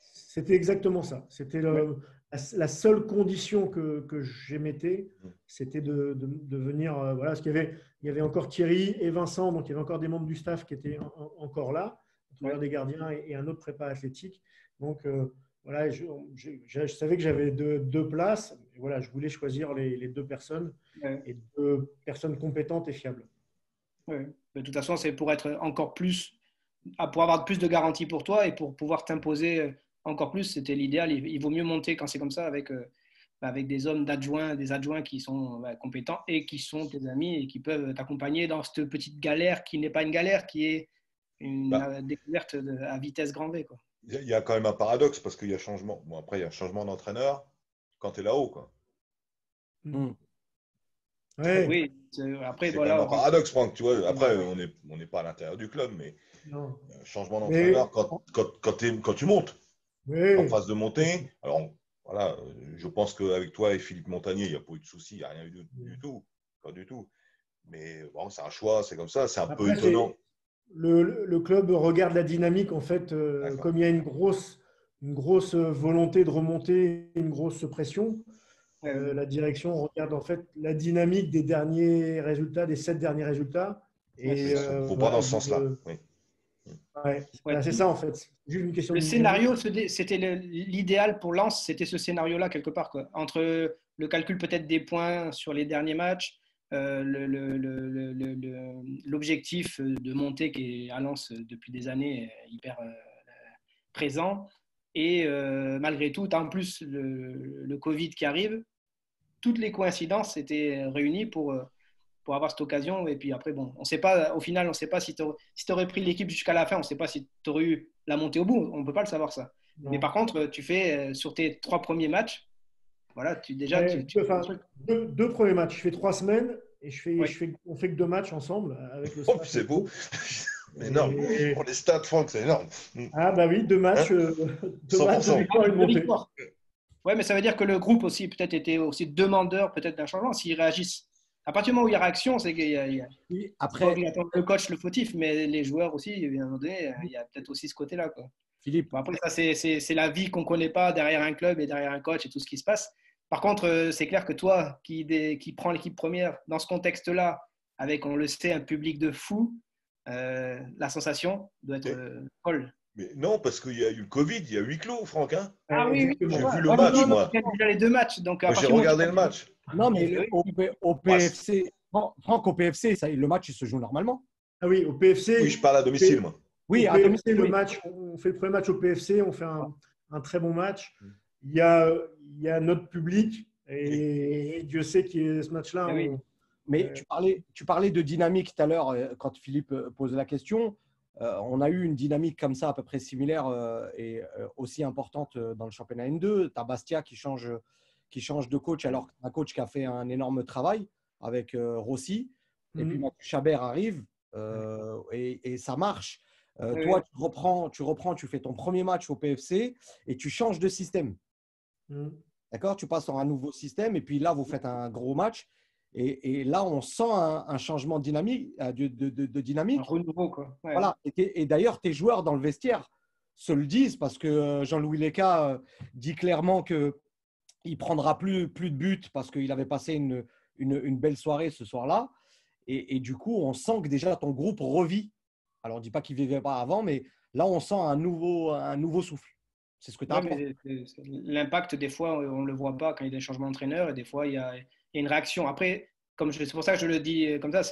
C'était exactement ça. C'était la seule condition que j'émettais, c'était de venir. Voilà, parce qu'il y avait encore Thierry et Vincent, donc il y avait encore des membres du staff qui étaient encore là, des gardiens et un autre prépa athlétique. Donc voilà, je savais que j'avais deux places. Et voilà, je voulais choisir les deux personnes et deux personnes compétentes et fiables. De toute façon, c'est pour être encore plus, pour avoir plus de garanties pour toi et pour pouvoir t'imposer encore plus. C'était l'idéal. Il vaut mieux monter quand c'est comme ça avec des hommes des adjoints qui sont compétents et qui sont tes amis et qui peuvent t'accompagner dans cette petite galère qui n'est pas une galère, qui est une découverte à vitesse grand V, quoi. Il y a quand même un paradoxe parce qu'il y a changement. Bon, après, il y a changement d'entraîneur quand tu es là-haut, quoi. Oui, après, c'est quand même un paradoxe, Franck. Tu vois, après, on n'est pas à l'intérieur du club, mais changement d'entraîneur quand tu montes. En phase de montée. Alors, voilà, je pense qu'avec toi et Philippe Montagnier, il n'y a pas eu de soucis, il n'y a rien eu du tout. Pas du tout. Mais bon, c'est un choix, c'est comme ça, c'est un peu étonnant. Le club regarde la dynamique, en fait, comme il y a une grosse volonté de remonter, une grosse pression. La direction regarde en fait la dynamique des derniers résultats, des 7 derniers résultats. Il ne faut pas dans ce sens-là. C'est ça en fait. C'est juste une question le scénario, c'était l'idéal pour Lens, c'était ce scénario-là quelque part, quoi. Entre le calcul peut-être des points sur les derniers matchs, l'objectif de monter qui est à Lens depuis des années hyper présent. Et malgré tout, tu as en plus le Covid qui arrive. Toutes les coïncidences étaient réunies pour avoir cette occasion. Et puis après, bon, on sait pas, au final, on ne sait pas si tu aurais pris l'équipe jusqu'à la fin. On ne sait pas si tu aurais eu la montée au bout. On ne peut pas le savoir, ça. Non. Mais par contre, tu fais sur tes 3 premiers matchs, voilà, deux premiers matchs. Je fais 3 semaines et on fait que 2 matchs ensemble avec le staff. C'est beau. Énorme. Pour les stats, Franck, c'est énorme. Ah bah oui, 2 matchs, 2 matchs de victoire et de montée. Ouais, mais ça veut dire que le groupe aussi peut-être était aussi demandeur peut-être d'un changement s'ils réagissent. À partir du moment où il y a réaction, c'est qu'il y a après le coach le fautif, mais les joueurs aussi, il y a peut-être aussi ce côté-là, quoi. Philippe. Bon, après, ça c'est la vie qu'on ne connaît pas derrière un club et derrière un coach et tout ce qui se passe. Par contre, c'est clair que toi qui prends l'équipe première dans ce contexte-là, avec, on le sait, un public de fous, la sensation doit être folle. Mais non, parce qu'il y a eu le Covid, il y a huis clos, Franck. Hein. Ah oui, j'ai oui. vu le match, moi. J'ai déjà les 2 matchs. Donc, Moi, j'ai regardé le match. Non, mais au PFC, Franck, au PFC, le match, il se joue normalement. Ah oui, au PFC. Oui, je parle à domicile, moi. Oui, à domicile, le match, on fait le premier match au PFC, on fait un très bon match. Il y a notre public et Dieu sait qu'il y a ce match-là. Oui. Mais tu parlais de dynamique tout à l'heure quand Philippe posait la question. On a eu une dynamique comme ça à peu près similaire et aussi importante dans le championnat N2. Tu as Bastia qui change de coach alors qu'un coach qui a fait un énorme travail avec Rossi. Et puis Mathieu Chabert arrive et ça marche. Toi, tu fais ton premier match au PFC et tu changes de système. D'accord ? Tu passes sur un nouveau système et puis là, vous faites un gros match. Et là, on sent un changement de dynamique. Un renouveau, quoi. Ouais. Voilà. Et d'ailleurs, tes joueurs dans le vestiaire se le disent parce que Jean-Louis Leca dit clairement qu'il ne prendra plus de buts parce qu'il avait passé une belle soirée ce soir-là. Et du coup, on sent que déjà ton groupe revit. Alors, on ne dit pas qu'il ne vivait pas avant, mais là, on sent un nouveau souffle. C'est ce que tu as appris. L'impact, des fois, on ne le voit pas quand il y a des changements d'entraîneur et des fois, il y a une réaction. Après, c'est pour ça que je le dis comme ça,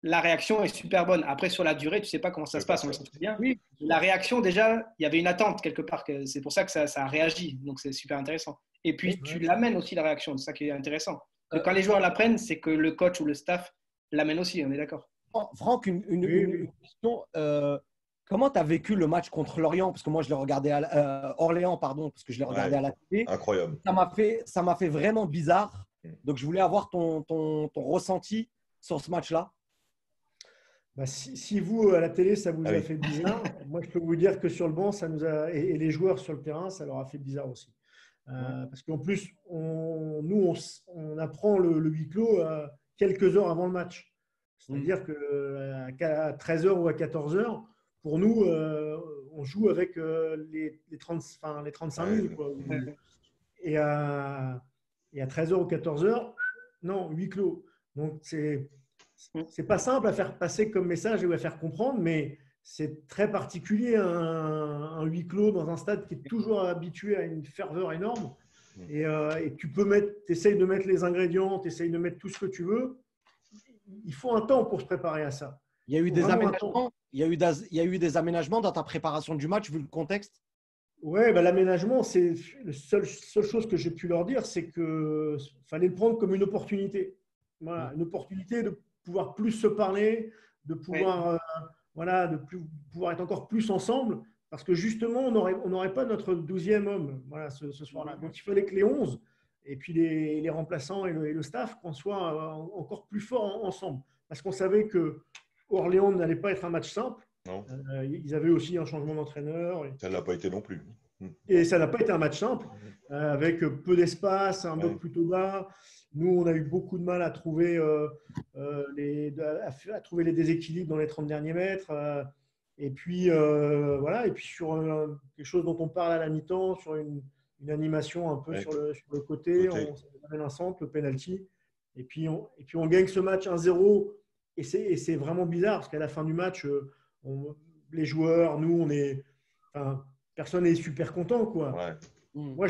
la réaction est super bonne. Après, sur la durée, tu ne sais pas comment ça se passe, on le sait très bien. Oui. La réaction, déjà, il y avait une attente quelque part. C'est pour ça que ça a réagi. Donc, c'est super intéressant. Et puis, tu l'amènes aussi, la réaction. C'est ça qui est intéressant. Quand les joueurs l'apprennent, c'est que le coach ou le staff l'amène aussi. On est d'accord. Franck, une question. Comment tu as vécu le match contre Lorient ? Parce que moi, je l'ai regardé à Orléans, pardon, parce que je l'ai regardé à la télé. Incroyable. Ça m'a fait vraiment bizarre. Donc, je voulais avoir ton ressenti sur ce match-là. Bah, si vous, à la télé, ça vous a fait bizarre, moi, je peux vous dire que sur le banc, ça nous a, et les joueurs sur le terrain, ça leur a fait bizarre aussi. Parce qu'en plus, on apprend le huis clos quelques heures avant le match. C'est-à-dire qu'à 13h ou à 14h, pour nous, on joue avec les 35 minutes. Quoi. Et à 13h ou 14h, non, huis clos. Donc, c'est pas simple à faire passer comme message ou à faire comprendre, mais c'est très particulier un huis clos dans un stade qui est toujours habitué à une ferveur énorme. Et tu essayes de mettre les ingrédients, tu essayes de mettre tout ce que tu veux. Il faut un temps pour se préparer à ça. Il y a eu des aménagements dans ta préparation du match vu le contexte ? Ouais, l'aménagement, c'est la seule chose que j'ai pu leur dire, c'est qu'il fallait le prendre comme une opportunité. Voilà, une opportunité de pouvoir plus se parler, de pouvoir, pouvoir être encore plus ensemble, parce que justement, on n'aurait pas notre 12e homme ce soir-là. Donc, il fallait que les 11 et puis les remplaçants et le staff, qu'on soit encore plus forts ensemble. Parce qu'on savait que Orléans n'allait pas être un match simple. Ils avaient aussi un changement d'entraîneur. Ça ne l'a pas été non plus. Et ça n'a pas été un match simple, avec peu d'espace, un bloc plutôt bas. Nous, on a eu beaucoup de mal à trouver, les déséquilibres dans les 30 derniers mètres. Et puis sur quelque chose dont on parle à la mi-temps, sur une animation un peu sur le côté, on amène un centre, le penalty. Et puis on gagne ce match 1-0. Et c'est vraiment bizarre, parce qu'à la fin du match, les joueurs, nous, personne n'est super content, quoi. Moi,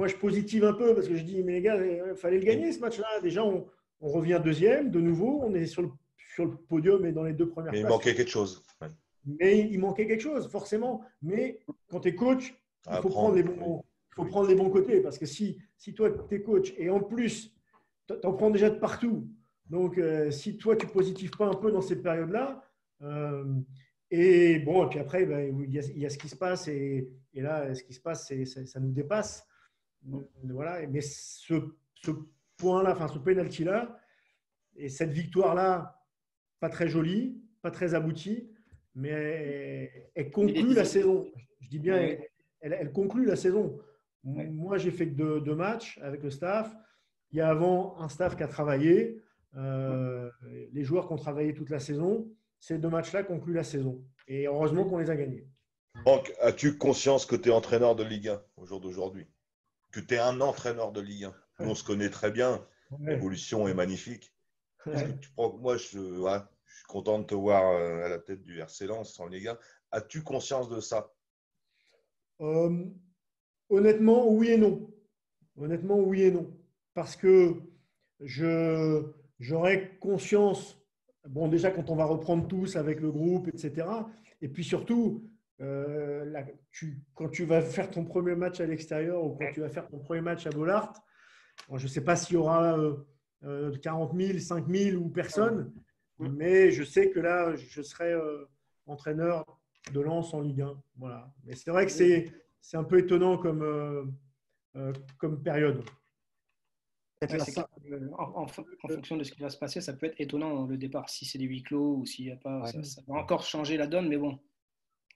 je positive un peu parce que je dis, mais les gars, il fallait le gagner ce match-là. Déjà, on revient deuxième, de nouveau, on est sur le podium et dans les 2 premières places. Mais il manquait quelque chose. Mais il manquait quelque chose, forcément. Mais quand tu es coach, il faut prendre les bons côtés. Parce que si toi, tu es coach et en plus, tu en prends déjà de partout. Donc, si toi, tu ne positives pas un peu dans ces périodes-là, et puis après, il y a ce qui se passe. Et là, ce qui se passe, ça nous dépasse. Voilà. Mais ce point-là, ce penalty-là, et cette victoire-là, pas très jolie, pas très aboutie, mais elle conclut la saison. Je dis bien, elle conclut la saison. Moi, j'ai fait que 2 matchs avec le staff. Il y a avant un staff qui a travaillé, les joueurs qui ont travaillé toute la saison. Ces 2 matchs-là concluent la saison. Et heureusement qu'on les a gagnés. Franck, as-tu conscience que tu es entraîneur de Ligue 1 au jour d'aujourd'hui ? Que tu es un entraîneur de Ligue 1 ? Nous, on se connaît très bien. L'évolution est magnifique. Est-ce que tu prends... Moi, je suis content de te voir à la tête du RC Lens en Ligue 1. As-tu conscience de ça ? Honnêtement, oui et non. Honnêtement, oui et non. Parce que j'aurais conscience, bon, déjà quand on va reprendre tous avec le groupe, etc. Et puis surtout, quand tu vas faire ton premier match à l'extérieur ou quand tu vas faire ton premier match à Bollaert, je ne sais pas s'il y aura 40 000, 5 000 ou personne, mais je sais que là, je serai entraîneur de Lens en Ligue 1. Voilà. Mais c'est vrai que c'est un peu étonnant comme période. Ouais, en fonction de ce qui va se passer, ça peut être étonnant le départ, si c'est des huis clos ou s'il n'y a pas. Ouais. Ça va encore changer la donne, mais bon.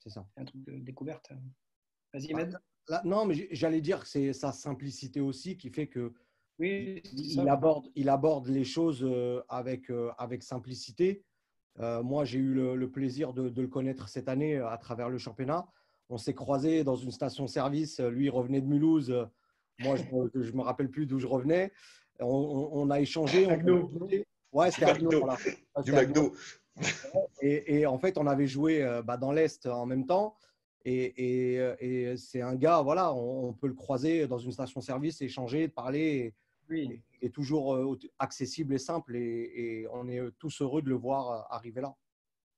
C'est ça. C'est un truc de découverte. Vas-y, Med. Non, mais j'allais dire que c'est sa simplicité aussi qui fait que oui, il aborde les choses avec simplicité. Moi, j'ai eu le plaisir de le connaître cette année à travers le championnat. On s'est croisés dans une station-service. Lui, il revenait de Mulhouse. Moi, je ne me rappelle plus d'où je revenais. On a échangé. Ouais, c'était McDo. Voilà. Du McDo. Et en fait, on avait joué dans l'Est en même temps. Et c'est un gars, voilà, on peut le croiser dans une station-service, échanger, parler. Oui. Il est toujours accessible et simple. Et on est tous heureux de le voir arriver là.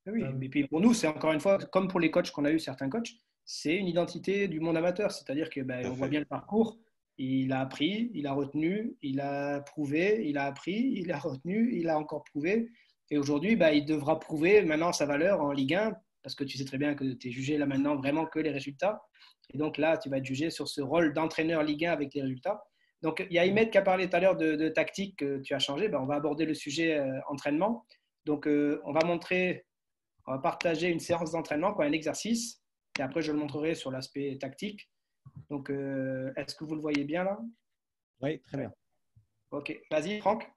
Oui, et puis pour nous, c'est encore une fois, comme pour les coachs qu'on a eu, certains coachs, c'est une identité du monde amateur. C'est-à-dire qu'on voit bien le parcours. Il a appris, il a retenu, il a prouvé, il a appris, il a retenu, il a encore prouvé. Et aujourd'hui, il devra prouver maintenant sa valeur en Ligue 1, parce que tu sais très bien que tu es jugé là maintenant vraiment que les résultats. Et donc là, tu vas être jugé sur ce rôle d'entraîneur Ligue 1 avec les résultats. Donc il y a Imed qui a parlé tout à l'heure de tactique que tu as changé. On va aborder le sujet entraînement. Donc on va partager une séance d'entraînement, un exercice. Et après, je le montrerai sur l'aspect tactique. Donc, est-ce que vous le voyez bien là? Oui, très bien. Ok, vas-y Franck,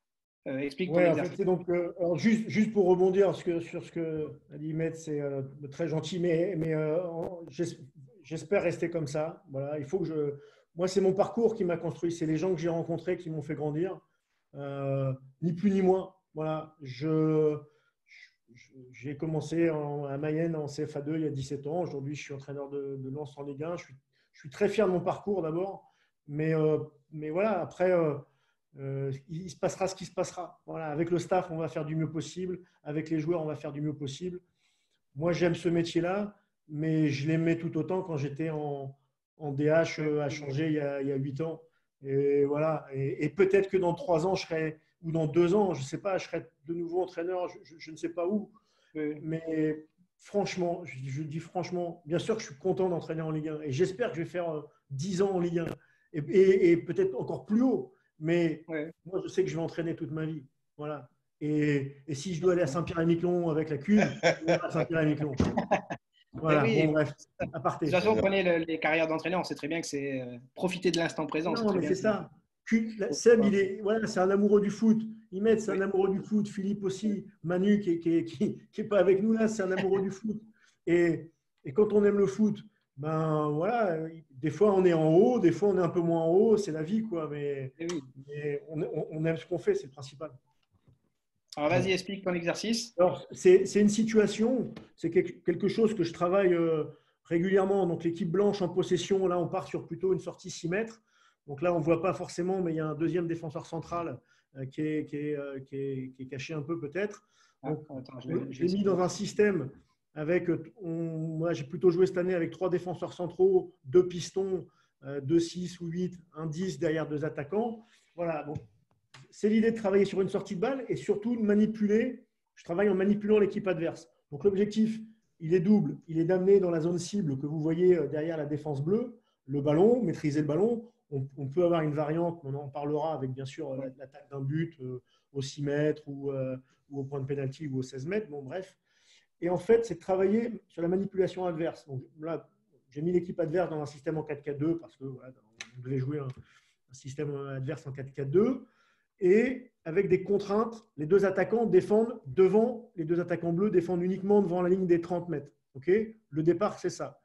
explique ton exercice. En fait, donc, alors juste pour rebondir sur ce que a dit Med, c'est très gentil, mais j'espère rester comme ça. Voilà, il faut que moi, c'est mon parcours qui m'a construit, c'est les gens que j'ai rencontrés qui m'ont fait grandir, ni plus ni moins. Voilà, j'ai commencé à Mayenne en CFA2 il y a 17 ans. Aujourd'hui, je suis entraîneur de Lens en Ligue 1. Je suis très fier de mon parcours d'abord, mais voilà, après, il se passera ce qui se passera. Voilà, avec le staff, on va faire du mieux possible. Avec les joueurs, on va faire du mieux possible. Moi, j'aime ce métier-là, mais je l'aimais tout autant quand j'étais en DH à changer il y a 8 ans. Et voilà. Et peut-être que dans 3 ans, ou dans 2 ans, je ne sais pas, je serai de nouveau entraîneur, je ne sais pas où. Mais franchement, je dis franchement, bien sûr que je suis content d'entraîner en Ligue 1 et j'espère que je vais faire 10 ans en Ligue 1 et peut-être encore plus haut. Mais moi, je sais que je vais entraîner toute ma vie. Voilà. Et si je dois aller à Saint-Pierre-et-Miquelon avec la cuve, je vais à Saint-Pierre-et-miquelon. Voilà, oui, bon, bref, à parté. De toute façon, on connaît les carrières d'entraîneur, on sait très bien que c'est profiter de l'instant présent. Non, mais c'est ça. Seb, c'est un amoureux du foot. Imed, c'est un amoureux du foot. Philippe aussi. Manu, qui est pas avec nous là, c'est un amoureux du foot. Et quand on aime le foot, ben voilà, des fois on est en haut, des fois on est un peu moins en haut, c'est la vie, quoi. Mais on aime ce qu'on fait, c'est le principal. Alors vas-y, explique ton exercice. Alors, c'est une situation, c'est quelque chose que je travaille régulièrement. Donc l'équipe blanche en possession, là on part sur plutôt une sortie 6 mètres. Donc là, on ne voit pas forcément, mais il y a un deuxième défenseur central qui est caché un peu peut-être. Je l'ai mis dans un système avec, moi j'ai plutôt joué cette année avec 3 défenseurs centraux, 2 pistons, 2 6 ou 8, un 10 derrière 2 attaquants. Voilà, bon. C'est l'idée de travailler sur une sortie de balle et surtout de manipuler. Je travaille en manipulant l'équipe adverse. Donc l'objectif, il est double. Il est d'amener dans la zone cible que vous voyez derrière la défense bleue, le ballon, maîtriser le ballon. On peut avoir une variante, on en parlera avec bien sûr l'attaque d'un but au 6 mètres ou au point de pénalty ou au 16 mètres. Bon, bref. Et en fait, c'est de travailler sur la manipulation adverse. Donc là, j'ai mis l'équipe adverse dans un système en 4-4-2 parce que voilà, on devait jouer un système adverse en 4-4-2. Et avec des contraintes, les 2 attaquants défendent devant, les 2 attaquants bleus défendent uniquement devant la ligne des 30 mètres. Okay, le départ, c'est ça.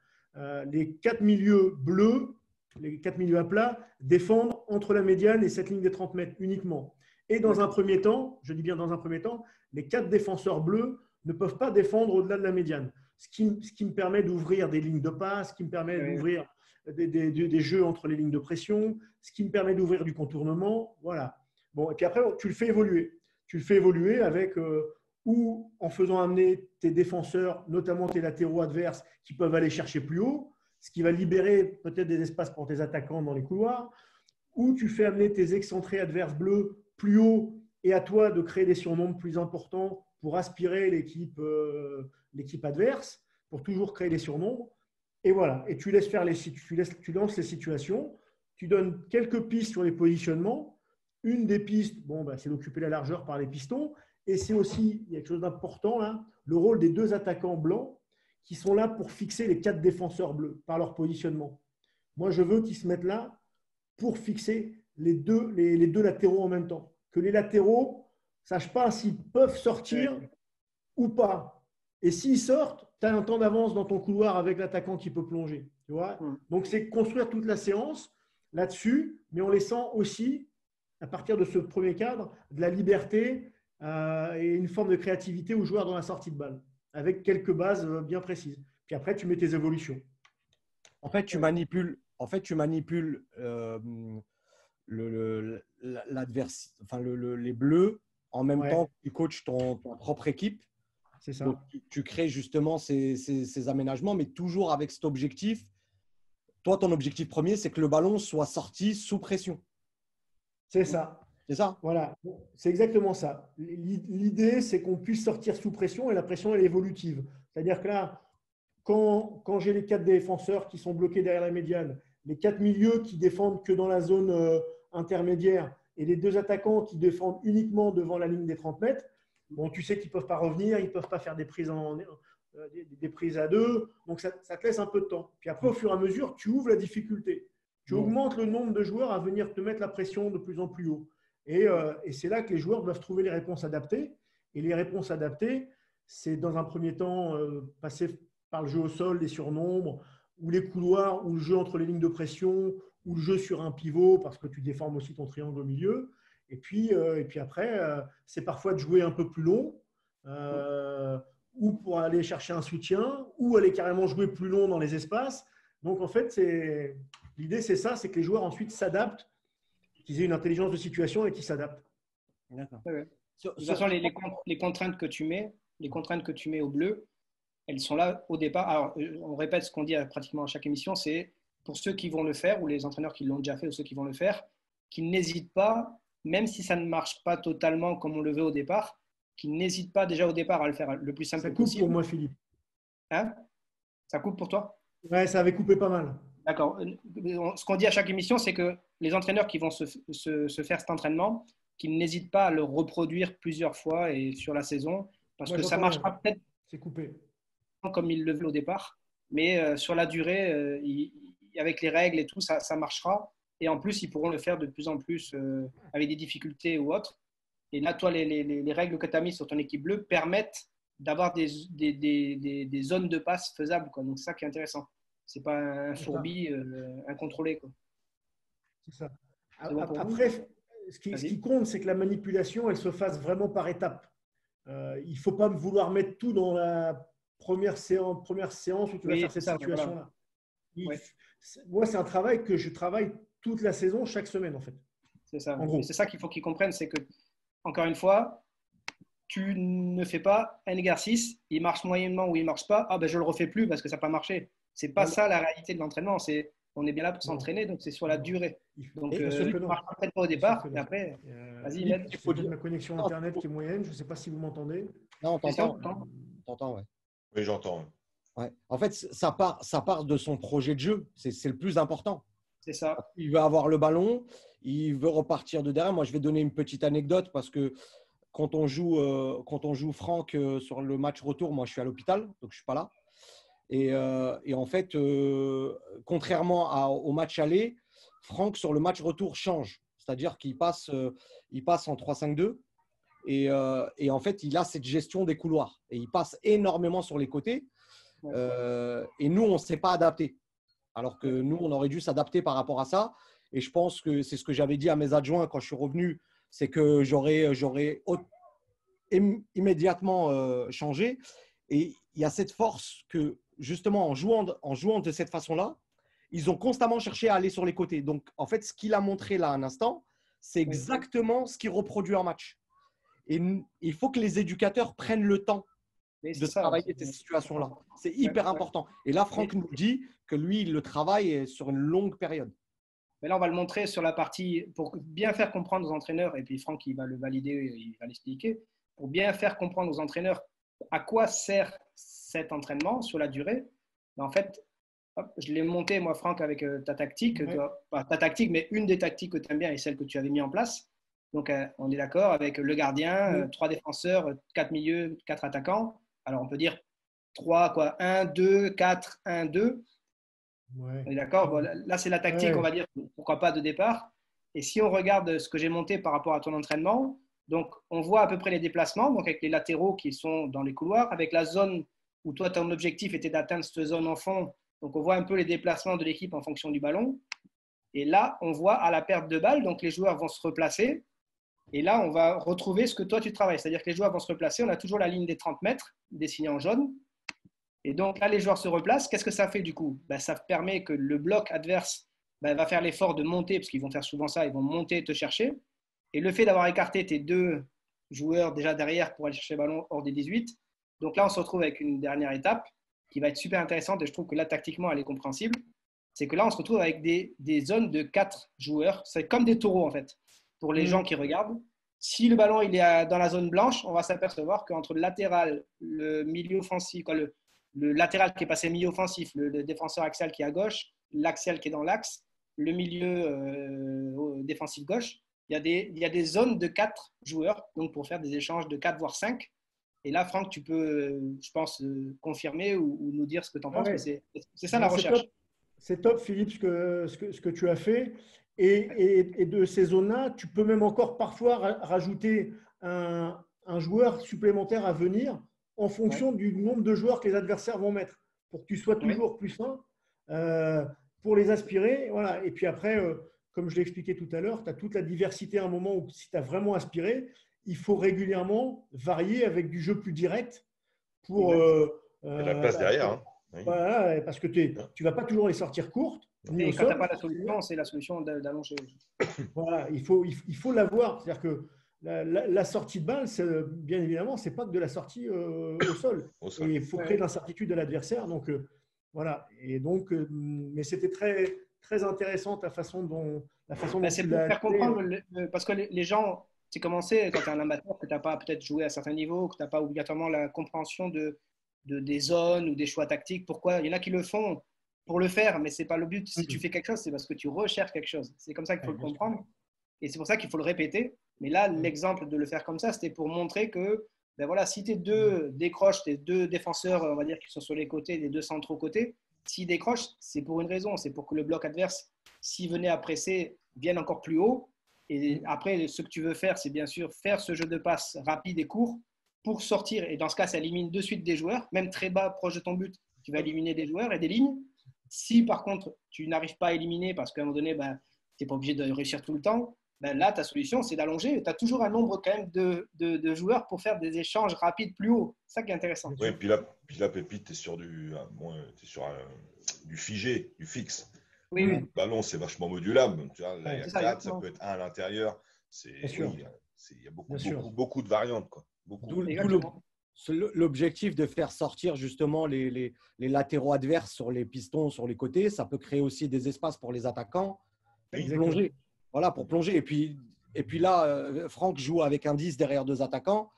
Les 4 milieux bleus, les 4 milieux à plat, défendent entre la médiane et cette ligne des 30 mètres uniquement. Et dans un premier temps, je dis bien dans un premier temps, les 4 défenseurs bleus ne peuvent pas défendre au-delà de la médiane. Ce qui me permet d'ouvrir des lignes de passe, ce qui me permet d'ouvrir des jeux entre les lignes de pression, ce qui me permet d'ouvrir du contournement. Voilà. Bon, et puis après, tu le fais évoluer. Tu le fais évoluer avec ou en faisant amener tes défenseurs, notamment tes latéraux adverses, qui peuvent aller chercher plus haut, ce qui va libérer peut-être des espaces pour tes attaquants dans les couloirs, ou tu fais amener tes excentrés adverses bleus plus haut et à toi de créer des surnombres plus importants pour aspirer l'équipe adverse, pour toujours créer des surnombres. Et voilà. Et tu laisses faire tu lances les situations, tu donnes quelques pistes sur les positionnements. Une des pistes, c'est d'occuper la largeur par les pistons. Et c'est aussi, il y a quelque chose d'important là, le rôle des 2 attaquants blancs qui sont là pour fixer les 4 défenseurs bleus par leur positionnement. Moi, je veux qu'ils se mettent là pour fixer les deux latéraux en même temps. Que les latéraux ne sachent pas s'ils peuvent sortir ou pas. Et s'ils sortent, tu as un temps d'avance dans ton couloir avec l'attaquant qui peut plonger. Tu vois. Donc, c'est construire toute la séance là-dessus, mais en laissant aussi, à partir de ce premier cadre, de la liberté et une forme de créativité aux joueurs dans la sortie de balle, avec quelques bases bien précises. Puis après, tu mets tes évolutions. En fait, tu manipules les bleus en même temps que tu coaches ton propre équipe. C'est ça. Donc, tu crées justement ces aménagements, mais toujours avec cet objectif. Toi, ton objectif premier, c'est que le ballon soit sorti sous pression. C'est ça. C'est ça. Voilà, c'est exactement ça. L'idée, c'est qu'on puisse sortir sous pression et la pression, elle est évolutive. C'est-à-dire que là, quand j'ai les 4 défenseurs qui sont bloqués derrière la médiane, les 4 milieux qui défendent que dans la zone intermédiaire et les 2 attaquants qui défendent uniquement devant la ligne des 30 mètres, tu sais qu'ils ne peuvent pas revenir, ils ne peuvent pas faire des prises à 2, donc ça te laisse un peu de temps. Puis après, au fur et à mesure, tu ouvres la difficulté. Tu augmentes le nombre de joueurs à venir te mettre la pression de plus en plus haut. Et c'est là que les joueurs doivent trouver les réponses adaptées. Et les réponses adaptées, c'est dans un premier temps passer par le jeu au sol, les surnombres, ou les couloirs, ou le jeu entre les lignes de pression, ou le jeu sur un pivot, parce que tu déformes aussi ton triangle au milieu. Et puis après, c'est parfois de jouer un peu plus long, ou pour aller chercher un soutien, ou aller carrément jouer plus long dans les espaces. Donc en fait, l'idée, c'est ça, c'est que les joueurs ensuite s'adaptent, qu'ils aient une intelligence de situation et qu'ils s'adaptent. D'accord. De toute façon, les contraintes que tu mets au bleu, elles sont là au départ. Alors, on répète ce qu'on dit pratiquement à chaque émission, c'est pour ceux qui vont le faire, ou les entraîneurs qui l'ont déjà fait, ou ceux qui vont le faire, qu'ils n'hésitent pas, même si ça ne marche pas totalement comme on le veut au départ, qu'ils n'hésitent pas déjà au départ à le faire le plus simple possible. Ça coupe pour moi, Philippe. Hein? Ça coupe pour toi? Ouais, ça avait coupé pas mal. D'accord. Ce qu'on dit à chaque émission, c'est que les entraîneurs qui vont se faire cet entraînement, qu'ils n'hésitent pas à le reproduire plusieurs fois et sur la saison, parce que ça marchera peut-être comme ils le veulent au départ, mais sur la durée, avec les règles et tout, ça marchera. Et en plus, ils pourront le faire de plus en plus avec des difficultés ou autres. Et là, toi, les règles que tu as mises sur ton équipe bleue permettent d'avoir des zones de passe faisables, quoi. Donc, c'est ça qui est intéressant. Ce n'est pas un fourbi incontrôlé, quoi. C'est ça. Après, ce qui compte, c'est que la manipulation, elle se fasse vraiment par étapes. Il ne faut pas vouloir mettre tout dans la première séance où tu vas faire cette situation-là. Voilà. Moi, c'est un travail que je travaille toute la saison, chaque semaine, en fait. C'est ça. C'est ça qu'il faut qu'ils comprennent, c'est que, encore une fois, tu ne fais pas un exercice, il marche moyennement ou il ne marche pas, je ne le refais plus parce que ça n'a pas marché. Ce n'est pas ça la réalité de l'entraînement. On est bien là pour s'entraîner, donc c'est sur la durée. Donc, ça ne marche peut-être pas au départ, mais après, vas-y, il faut dire ma connexion Internet qui est moyenne. Je ne sais pas si vous m'entendez. Non, on t'entend. Ouais. Oui, j'entends. Ouais. En fait, ça part de son projet de jeu. C'est le plus important. C'est ça. Il veut avoir le ballon, il veut repartir de derrière. Moi, je vais donner une petite anecdote parce que quand on joue Franck sur le match retour, moi, je suis à l'hôpital, donc je ne suis pas là. Et en fait, contrairement au match aller, Franck, sur le match retour, change. C'est-à-dire qu'il passe en 3-5-2. Et en fait, il a cette gestion des couloirs. Et il passe énormément sur les côtés. Et nous, on ne s'est pas adapté. Alors que nous, on aurait dû s'adapter par rapport à ça. Et je pense que c'est ce que j'avais dit à mes adjoints quand je suis revenu, c'est que j'aurais immédiatement changé. Et il y a cette force que, justement, en jouant de cette façon-là, ils ont constamment cherché à aller sur les côtés. Donc, en fait, ce qu'il a montré là un instant, c'est exactement ce qu'il reproduit en match. Et il faut que les éducateurs prennent le temps de travailler ces situations-là. C'est hyper important. Et là, Franck nous dit que lui, il le travaille sur une longue période. Mais là, on va le montrer sur la partie, pour bien faire comprendre aux entraîneurs, et puis Franck, il va le valider, il va l'expliquer, pour bien faire comprendre aux entraîneurs à quoi sert cet entraînement sur la durée. En fait, hop, je l'ai monté, moi, Franck, avec ta tactique, pas ta tactique, mais une des tactiques que tu aimes bien et celle que tu avais mis en place. Donc, on est d'accord avec le gardien, 3 défenseurs, 4 milieux, 4 attaquants. Alors, on peut dire 3, quoi, 1, 2, 4, 1, 2. Ouais. On est d'accord. Bon, là, c'est la tactique, on va dire, pourquoi pas de départ. Et si on regarde ce que j'ai monté par rapport à ton entraînement, donc on voit à peu près les déplacements, donc avec les latéraux qui sont dans les couloirs, avec la zone où toi, ton objectif était d'atteindre cette zone en fond. Donc, on voit un peu les déplacements de l'équipe en fonction du ballon. Et là, on voit à la perte de balle, donc les joueurs vont se replacer. Et là, on va retrouver ce que toi, tu travailles. C'est-à-dire que les joueurs vont se replacer. On a toujours la ligne des 30 mètres dessinée en jaune. Et donc là, les joueurs se replacent. Qu'est-ce que ça fait du coup? Ça permet que le bloc adverse va faire l'effort de monter, parce qu'ils vont faire souvent ça, ils vont monter et te chercher. Et le fait d'avoir écarté tes 2 joueurs déjà derrière pour aller chercher le ballon hors des 18, donc là, on se retrouve avec une dernière étape qui va être super intéressante, et je trouve que là, tactiquement, elle est compréhensible. C'est que là, on se retrouve avec des zones de 4 joueurs. C'est comme des taureaux, en fait, pour les gens qui regardent. Si le ballon il est dans la zone blanche, on va s'apercevoir qu'entre le latéral, le milieu offensif, le latéral qui est passé milieu offensif, le défenseur axial qui est à gauche, l'axial qui est dans l'axe, le milieu défensif gauche, il y a des zones de 4 joueurs, donc pour faire des échanges de 4 voire 5. Et là, Franck, tu peux, je pense, confirmer ou nous dire ce que tu en penses. C'est ça la recherche. C'est top, Philippe, ce que tu as fait. Et de ces zones-là, tu peux même encore parfois rajouter un joueur supplémentaire à venir en fonction du nombre de joueurs que les adversaires vont mettre, pour que tu sois toujours plus fin, pour les aspirer. Voilà. Et puis après, comme je l'ai expliqué tout à l'heure, tu as toute la diversité à un moment où si tu as vraiment aspiré, il faut régulièrement varier avec du jeu plus direct pour… la place derrière. Hein. Oui. Voilà, parce que tu ne vas pas toujours les sortir courtes. Et quand tu n'as pas la solution, c'est la solution d'allonger. Voilà, il faut l'avoir. C'est-à-dire que la sortie de balle, bien évidemment, ce n'est pas que de la sortie au sol. Et il faut créer de l'incertitude à l'adversaire. Donc, voilà. Et donc, mais c'était très, très intéressant ta façon dont c'est pour faire comprendre, parce que les gens, c'est commencé quand tu es un amateur, que tu n'as pas peut-être joué à certains niveaux, que tu n'as pas obligatoirement la compréhension des zones ou des choix tactiques. Pourquoi? Il y en a qui le font pour le faire, mais ce n'est pas le but. Si tu fais quelque chose, c'est parce que tu recherches quelque chose. C'est comme ça qu'il faut le comprendre. Et c'est pour ça qu'il faut le répéter. Mais là, l'exemple de le faire comme ça, c'était pour montrer que voilà, si tes 2 décrochent, tes 2 défenseurs, on va dire, qui sont sur les côtés, les 2 centraux côtés, s'ils décrochent, c'est pour une raison. C'est pour que le bloc adverse, s'il venait à presser, vienne encore plus haut. Et après, ce que tu veux faire, c'est bien sûr faire ce jeu de passe rapide et court pour sortir. Et dans ce cas, ça élimine de suite des joueurs, même très bas, proche de ton but, tu vas éliminer des joueurs et des lignes. Si par contre, tu n'arrives pas à éliminer parce qu'à un moment donné, tu n'es pas obligé de réussir tout le temps, là, ta solution, c'est d'allonger. Tu as toujours un nombre quand même de joueurs pour faire des échanges rapides plus haut. C'est ça qui est intéressant. Oui, puis là Pépite, tu es sur du figé, du fixe. Oui. Le ballon, c'est vachement modulable. Tu vois, là, il y a 4, ça peut être 1 à l'intérieur. Il y a beaucoup de variantes. Quoi. L'objectif de faire sortir justement les latéraux adverses sur les pistons, sur les côtés, ça peut créer aussi des espaces pour les attaquants pour plonger. Voilà, pour plonger. Et puis là, Franck joue avec un 10 derrière 2 attaquants.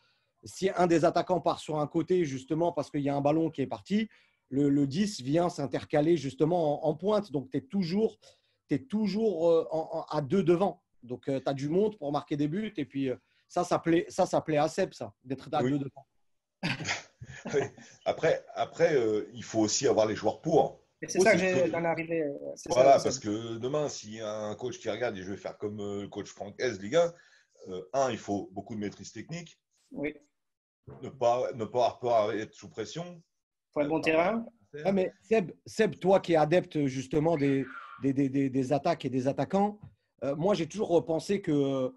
Si un des attaquants part sur un côté, justement, parce qu'il y a un ballon qui est parti, le 10 vient s'intercaler justement en pointe. Donc, tu es toujours à 2 devant. Donc, tu as du monde pour marquer des buts. Et puis, ça plaît à Seb, ça, d'être à 2 devant. Oui. Après il faut aussi avoir les joueurs pour. C'est ça que j'ai dans l'arrivée. Voilà, parce que demain, s'il y a un coach qui regarde et je vais faire comme le coach Franck S, les gars, il faut beaucoup de maîtrise technique. Oui. Ne pas avoir peur à être sous pression. Il faut un bon terrain. Ouais, mais Seb, toi qui es adepte justement des attaques et des attaquants, moi j'ai toujours pensé que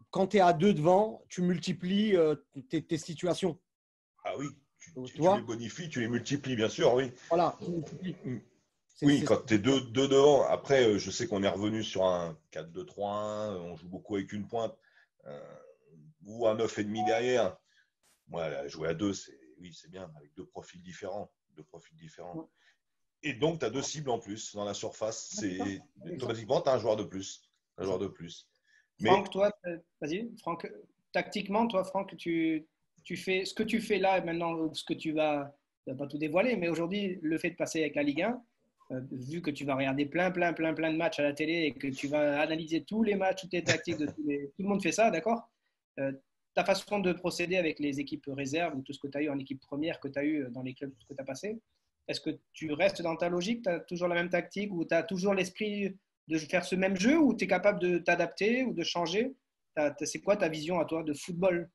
quand tu es à 2 devant, tu multiplies tes situations. Ah oui, tu les bonifies, tu les multiplies, bien sûr, oui. Voilà. Oui, quand tu es deux devant. Après, je sais qu'on est revenu sur un 4-2-3-1. On joue beaucoup avec une pointe ou un 9,5 derrière. Moi, jouer à 2, oui, c'est bien, avec deux profils différents. Ouais. Et donc, tu as 2 cibles en plus dans la surface. Automatiquement, tu as un joueur de plus. Mais, Franck, toi, vas-y. Franck, tactiquement, toi, Franck, tu fais ce que tu fais là et maintenant, ce que tu vas pas tout dévoiler, mais aujourd'hui, le fait de passer avec la Ligue 1, vu que tu vas regarder plein de matchs à la télé et que tu vas analyser tous les matchs, toutes les tactiques, tout le monde fait ça, d'accord? Ta façon de procéder avec les équipes réserves ou tout ce que tu as eu en équipe première que tu as eu dans les clubs que tu as passé, est-ce que tu restes dans ta logique, tu as toujours la même tactique ou tu as toujours l'esprit de faire ce même jeu ou tu es capable de t'adapter ou de changer? C'est quoi ta vision à toi de football?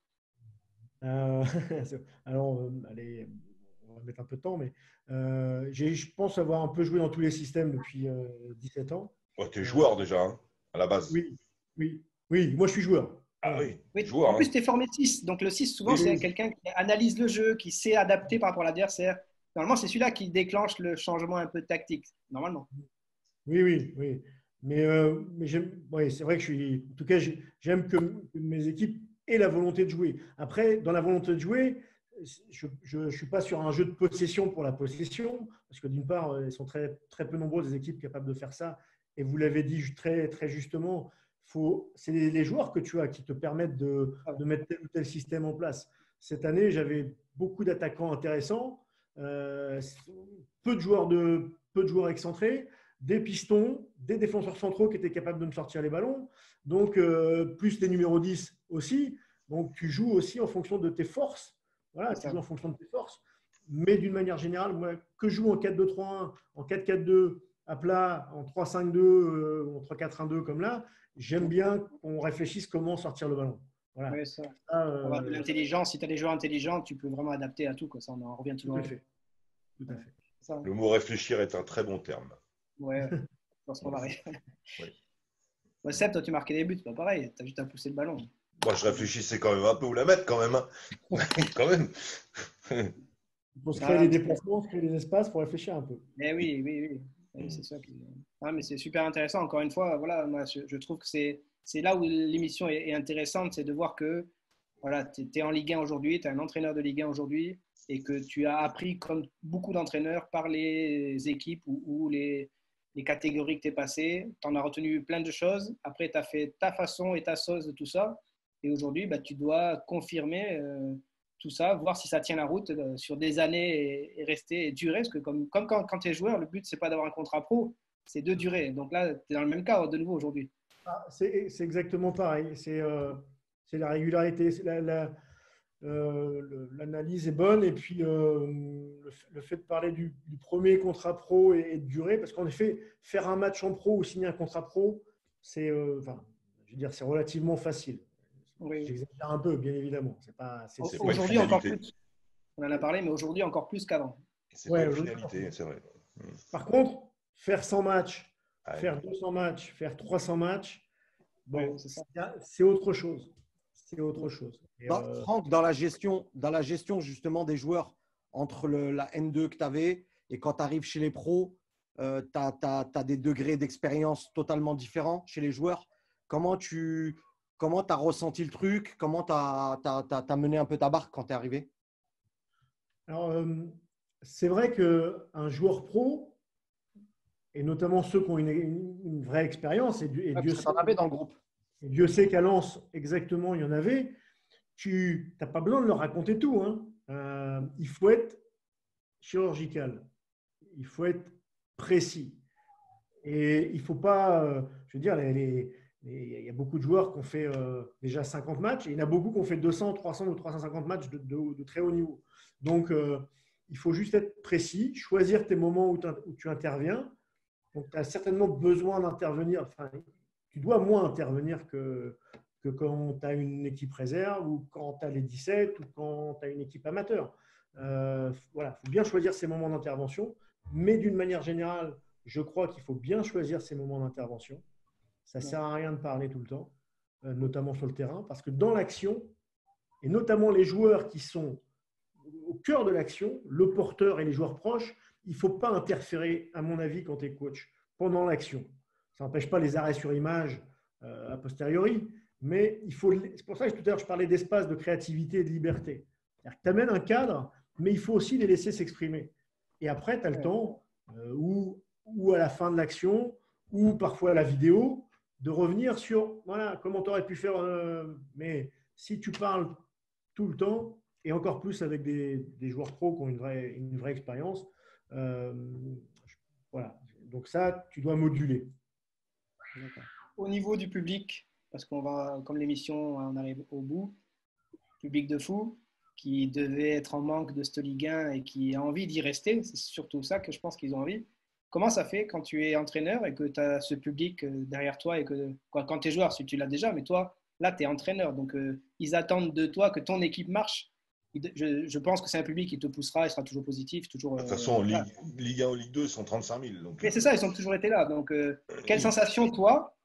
Alors, allez, on va mettre un peu de temps, mais je pense avoir un peu joué dans tous les systèmes depuis 17 ans. tu es joueur déjà, hein, à la base. Oui, moi je suis joueur. Ah oui, joueur. En plus, tu es formé 6. Donc le 6, souvent, c'est quelqu'un qui analyse le jeu, qui sait adapter par rapport à l'adversaire. Normalement, c'est celui-là qui déclenche le changement un peu de tactique, normalement. Oui. Mais c'est vrai que en tout cas, j'aime que mes équipes aient la volonté de jouer. Après, dans la volonté de jouer, je ne suis pas sur un jeu de possession pour la possession, parce que d'une part, elles sont très, très peu nombreuses les équipes capables de faire ça. Et vous l'avez dit très, très justement, c'est les joueurs que tu as qui te permettent de mettre tel ou tel système en place. Cette année, j'avais beaucoup d'attaquants intéressants, peu de joueurs excentrés, des pistons, des défenseurs centraux qui étaient capables de me sortir les ballons, donc plus les numéros 10 aussi. Donc tu joues aussi en fonction de tes forces. Voilà, tu joues en fonction de tes forces. Mais d'une manière générale, moi, que je joue en 4-2-3-1, en 4-4-2, à plat, en 3-5-2, en 3-4-1-2 comme là, j'aime bien qu'on réfléchisse comment sortir le ballon. Voilà. Oui, ça. Avoir de l'intelligence, si tu as des joueurs intelligents, tu peux vraiment adapter à tout. Quoi. Ça, on en revient toujours. Tout à fait. Ça. Le mot réfléchir est un très bon terme. Ouais, je pense qu'on va arriver. Ouais, Seb, toi, tu marquais des buts, c'est pas pareil. Tu as juste à pousser le ballon. Moi, je réfléchissais quand même un peu où la mettre, quand même. Quand même. Il faut se créer les déplacements, se créer les espaces pour réfléchir un peu. Eh oui. C'est ça. Mais c'est super intéressant. Encore une fois, voilà, moi, je trouve que c'est là où l'émission est intéressante, c'est de voir que voilà, tu es en Ligue 1 aujourd'hui, tu es un entraîneur de Ligue 1 aujourd'hui et que tu as appris, comme beaucoup d'entraîneurs, par les équipes ou les catégories que tu es passé. Tu en as retenu plein de choses. Après, tu as fait ta façon et ta sauce de tout ça. Et aujourd'hui, tu dois confirmer tout ça, voir si ça tient la route sur des années et rester et durer. Parce que comme quand tu es joueur, le but, c'est pas d'avoir un contrat pro, c'est de durer. Donc là, tu es dans le même cas de nouveau aujourd'hui. C'est exactement pareil. C'est la régularité. L'analyse est bonne. Et puis, le fait de parler du premier contrat pro et de durer, parce qu'en effet, faire un match en pro ou signer un contrat pro, c'est relativement facile. Oui. J'exagère un peu, bien évidemment. Aujourd'hui, encore plus. On en a parlé, mais aujourd'hui, encore plus qu'avant. C'est pas une finalité, c'est vrai. Par contre, faire 100 matchs, faire 200 matchs, faire 300 matchs, bon, c'est autre chose. C'est autre chose. Franck, dans la gestion justement des joueurs, entre la N2 que tu avais et quand tu arrives chez les pros, tu as des degrés d'expérience totalement différents chez les joueurs. Comment tu as ressenti le truc? Comment tu as mené un peu ta barque quand tu es arrivé? Alors, c'est vrai qu'un joueur pro, et notamment ceux qui ont une vraie expérience, et Dieu sait, dans le groupe. Et Dieu sait qu'à Lens, exactement, il y en avait, tu n'as pas besoin de leur raconter tout. Hein. Il faut être chirurgical. Il faut être précis. Et il ne faut pas… je veux dire, il y a beaucoup de joueurs qui ont fait déjà 50 matchs et il y en a beaucoup qui ont fait 200, 300 ou 350 matchs de très haut niveau. Donc, il faut juste être précis, choisir tes moments où tu interviens. Donc, tu as certainement besoin d'intervenir. Enfin, tu dois moins intervenir que quand tu as une équipe réserve ou quand tu as les 17 ou quand tu as une équipe amateur. Voilà, il faut bien choisir ses moments d'intervention. Mais d'une manière générale, je crois qu'il faut bien choisir ses moments d'intervention. Ça ne sert à rien de parler tout le temps, notamment sur le terrain, parce que dans l'action, et notamment les joueurs qui sont au cœur de l'action, le porteur et les joueurs proches, il ne faut pas interférer, à mon avis, quand tu es coach, pendant l'action. Ça n'empêche pas les arrêts sur image a posteriori, mais c'est pour ça que tout à l'heure, je parlais d'espace de créativité et de liberté. Tu amènes un cadre, mais il faut aussi les laisser s'exprimer. Et après, tu as le temps, ou à la fin de l'action, ou parfois à la vidéo, de revenir sur voilà, comment tu aurais pu faire. Mais si tu parles tout le temps, et encore plus avec des joueurs pros qui ont une vraie expérience, voilà. Donc ça, tu dois moduler. Au niveau du public, parce qu'on va, comme l'émission, on arrive au bout, public de fou, qui devait être en manque de cette Ligue 1 et qui a envie d'y rester, c'est surtout ça que je pense qu'ils ont envie. Comment ça fait quand tu es entraîneur et que tu as ce public derrière toi et que quand tu es joueur, si tu l'as déjà, mais toi, là, tu es entraîneur. Donc, ils attendent de toi que ton équipe marche. Je pense que c'est un public qui te poussera, il sera toujours positif. Toujours, de toute façon, Ligue 1 ou Ligue 2, ils sont 35 000. Mais c'est ça, ils ont toujours été là. Donc, quelle sensation, toi,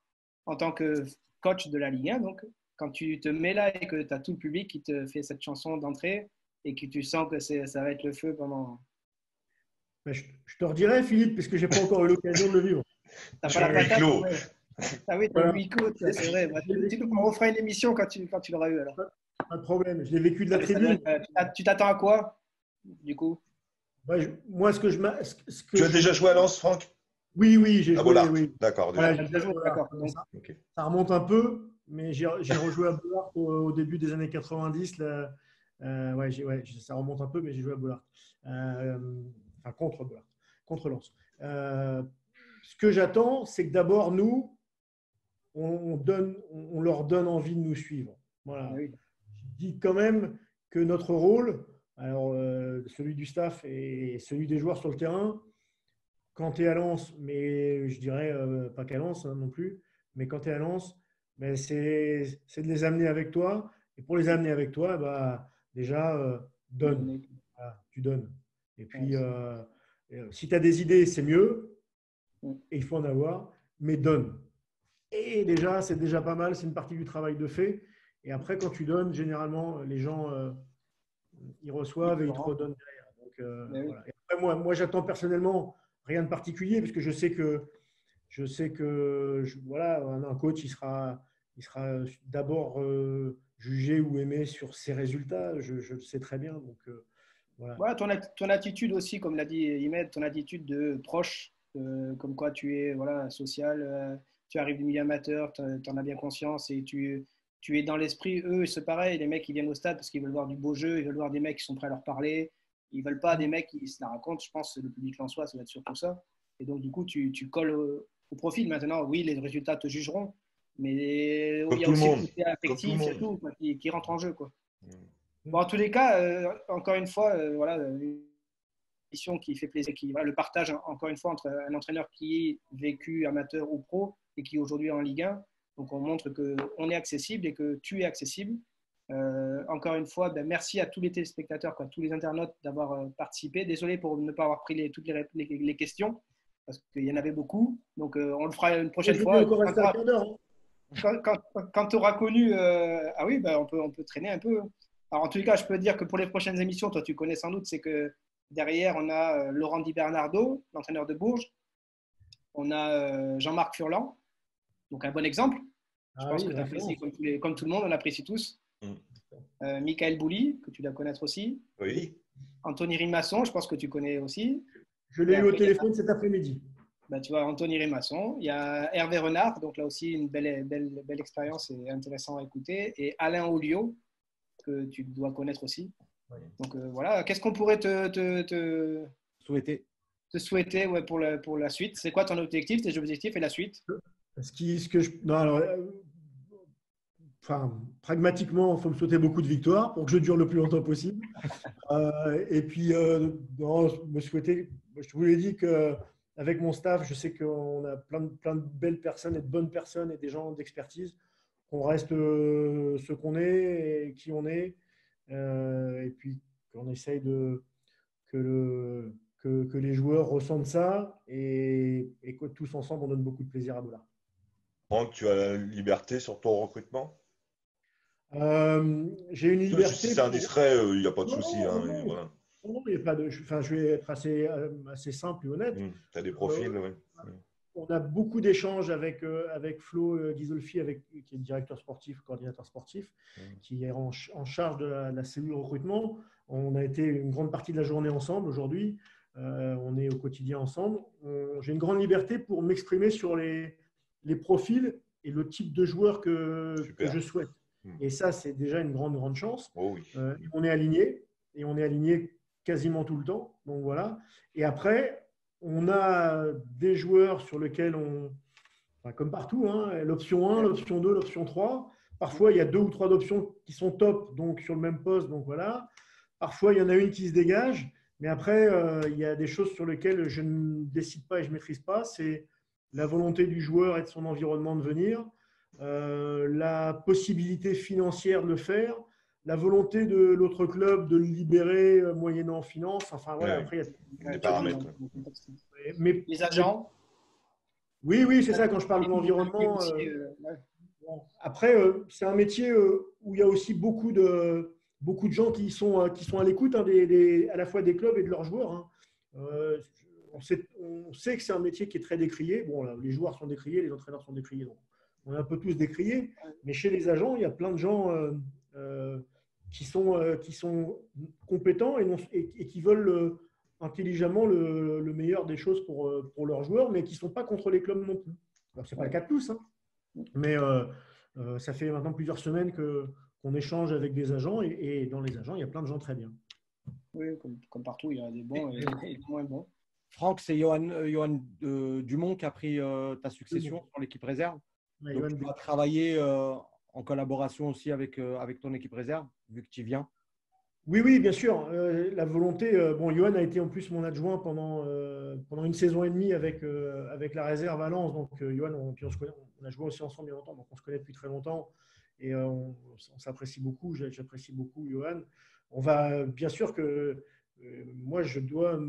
en tant que coach de la Ligue 1, donc, quand tu te mets là et que tu as tout le public qui te fait cette chanson d'entrée et que tu sens que ça va être le feu pendant… Je te redirai, Philippe, puisque je n'ai pas encore eu l'occasion de le vivre. T'as pas la patate, ouais. Ah oui, tu as eu huis clos, c'est vrai. On refera une émission quand tu l'auras eu alors. Pas de problème, je l'ai vécu de la tribune. Tu t'attends à quoi, du coup? Moi, ce que je… Tu as déjà joué à Lens, Franck? Oui, j'ai joué. Oui. D'accord. Voilà, ça remonte un peu, mais j'ai rejoué à Bollard au début des années 90. Là, ça remonte un peu, mais j'ai joué à Bollard. Enfin, contre Bollard, contre Lens. Ce que j'attends, c'est que d'abord, nous, on leur donne envie de nous suivre. Voilà. Oui. Je dis quand même que notre rôle, alors celui du staff et celui des joueurs sur le terrain, quand tu es à Lens, mais je dirais pas qu'à Lens non plus, mais quand tu es à Lens, ben c'est de les amener avec toi. Et pour les amener avec toi, bah, déjà, donne. Voilà, tu donnes. Et puis, si tu as des idées, c'est mieux. Et il faut en avoir, mais donne. Et déjà, c'est déjà pas mal. C'est une partie du travail de fait. Et après, quand tu donnes, généralement, les gens, ils reçoivent et ils te redonnent derrière. Donc, voilà. Et après, moi j'attends personnellement rien de particulier, parce que je sais que voilà, un coach, il sera d'abord jugé ou aimé sur ses résultats. Je le sais très bien. Donc, voilà. Ton attitude aussi, comme l'a dit Imed, ton attitude de proche, comme quoi tu es social, tu arrives du milieu amateur, tu en as bien conscience et tu es dans l'esprit. Eux, c'est pareil, les mecs, ils viennent au stade parce qu'ils veulent voir du beau jeu, ils veulent voir des mecs qui sont prêts à leur parler. Ils ne veulent pas des mecs qui se la racontent. Je pense que le public lensois, ça va être surtout ça. Et donc, du coup, tu colles au profil. Maintenant, oui, les résultats te jugeront, mais il y a aussi le côté affectif et tout, qui rentre en jeu, quoi. Bon, en tous les cas, encore une fois, voilà, une mission qui fait plaisir, le partage, encore une fois, entre un entraîneur qui est vécu amateur ou pro et qui aujourd'hui est en Ligue 1. Donc, on montre qu'on est accessible et que tu es accessible. Encore une fois, merci à tous les téléspectateurs, tous les internautes d'avoir participé. Désolé pour ne pas avoir pris toutes les questions, parce qu'il y en avait beaucoup. Donc, on le fera une prochaine fois. Quand tu auras connu… ah oui, on peut traîner un peu. Alors, en tous les cas, je peux te dire que pour les prochaines émissions, toi, tu connais sans doute, c'est que derrière, on a Laurent Di Bernardo, l'entraîneur de Bourges. On a Jean-Marc Furlan, donc un bon exemple. Je pense que tu apprécies, comme tout le monde, on apprécie tous. Michael Bouli, que tu dois connaître aussi. Oui. Anthony Rimasson, je pense que tu connais aussi. Je l'ai eu au téléphone cet après-midi. Tu vois, Anthony Rimasson. Il y a Hervé Renard, donc là aussi une belle expérience et intéressant à écouter. Et Alain Olio, que tu dois connaître aussi. Oui. Donc voilà, qu'est-ce qu'on pourrait te souhaiter pour la suite? C'est quoi ton objectif, tes objectifs et la suite? Pragmatiquement, il faut me souhaiter beaucoup de victoires pour que je dure le plus longtemps possible. Et puis, je vous l'ai dit qu'avec mon staff, je sais qu'on a plein de belles personnes et de bonnes personnes et des gens d'expertise. Qu'on reste ce qu'on est et qui on est. Et puis, qu'on essaye que les joueurs ressentent ça et que tous ensemble, on donne beaucoup de plaisir à Bollard. Franck, tu as la liberté sur ton recrutement? J'ai une liberté. Si c'est indiscret, il n'y a pas de souci. Voilà. Non, il y a pas de, je vais être assez simple et honnête. Tu as des profils, oui. On a beaucoup d'échanges avec Flo Ghisolfi, qui est directeur sportif, coordinateur sportif, qui est en charge de la cellule recrutement. On a été une grande partie de la journée ensemble aujourd'hui. On est au quotidien ensemble. J'ai une grande liberté pour m'exprimer sur les profils et le type de joueur que je souhaite. Et ça, c'est déjà une grande chance. Oh oui. On est aligné et on est aligné quasiment tout le temps. Donc voilà. Et après, on a des joueurs sur lesquels comme partout, hein, l'option 1, l'option 2, l'option 3. Parfois, il y a 2 ou 3 options qui sont top, donc sur le même poste. Donc voilà. Parfois, il y en a une qui se dégage. Mais après, il y a des choses sur lesquelles je ne décide pas et je ne maîtrise pas. C'est la volonté du joueur et de son environnement de venir, la possibilité financière de le faire, la volonté de l'autre club de le libérer moyennant finance. Enfin, voilà, après, il y a des paramètres. Mais les agents. Oui, c'est ça, quand je parle de l'environnement. Après, c'est un métier où il y a aussi beaucoup de gens qui sont à l'écoute à la fois des clubs et de leurs joueurs. Hein. On sait que c'est un métier qui est très décrié. Bon, là, les joueurs sont décriés, les entraîneurs sont décriés. Donc on est un peu tous décriés. Mais chez les agents, il y a plein de gens qui sont compétents et qui veulent intelligemment le meilleur des choses pour leurs joueurs, mais qui ne sont pas contre les clubs non plus. Alors, ce n'est pas le cas de tous, hein. Mais ça fait maintenant plusieurs semaines qu'on échange avec des agents et dans les agents, il y a plein de gens très bien. Oui, comme partout, il y a des bons et des moins bons. Franck, c'est Johan Dumont qui a pris ta succession sur l'équipe réserve. Ouais, donc, tu vas travailler en collaboration aussi avec ton équipe réserve, vu que tu viens. Oui, bien sûr. La volonté. Johan a été en plus mon adjoint pendant une saison et demie avec la réserve à Lens. Donc, Johan, on a joué aussi ensemble il y a longtemps. Donc, on se connaît depuis très longtemps et on s'apprécie beaucoup. J'apprécie beaucoup Johan. On va bien sûr que moi, je dois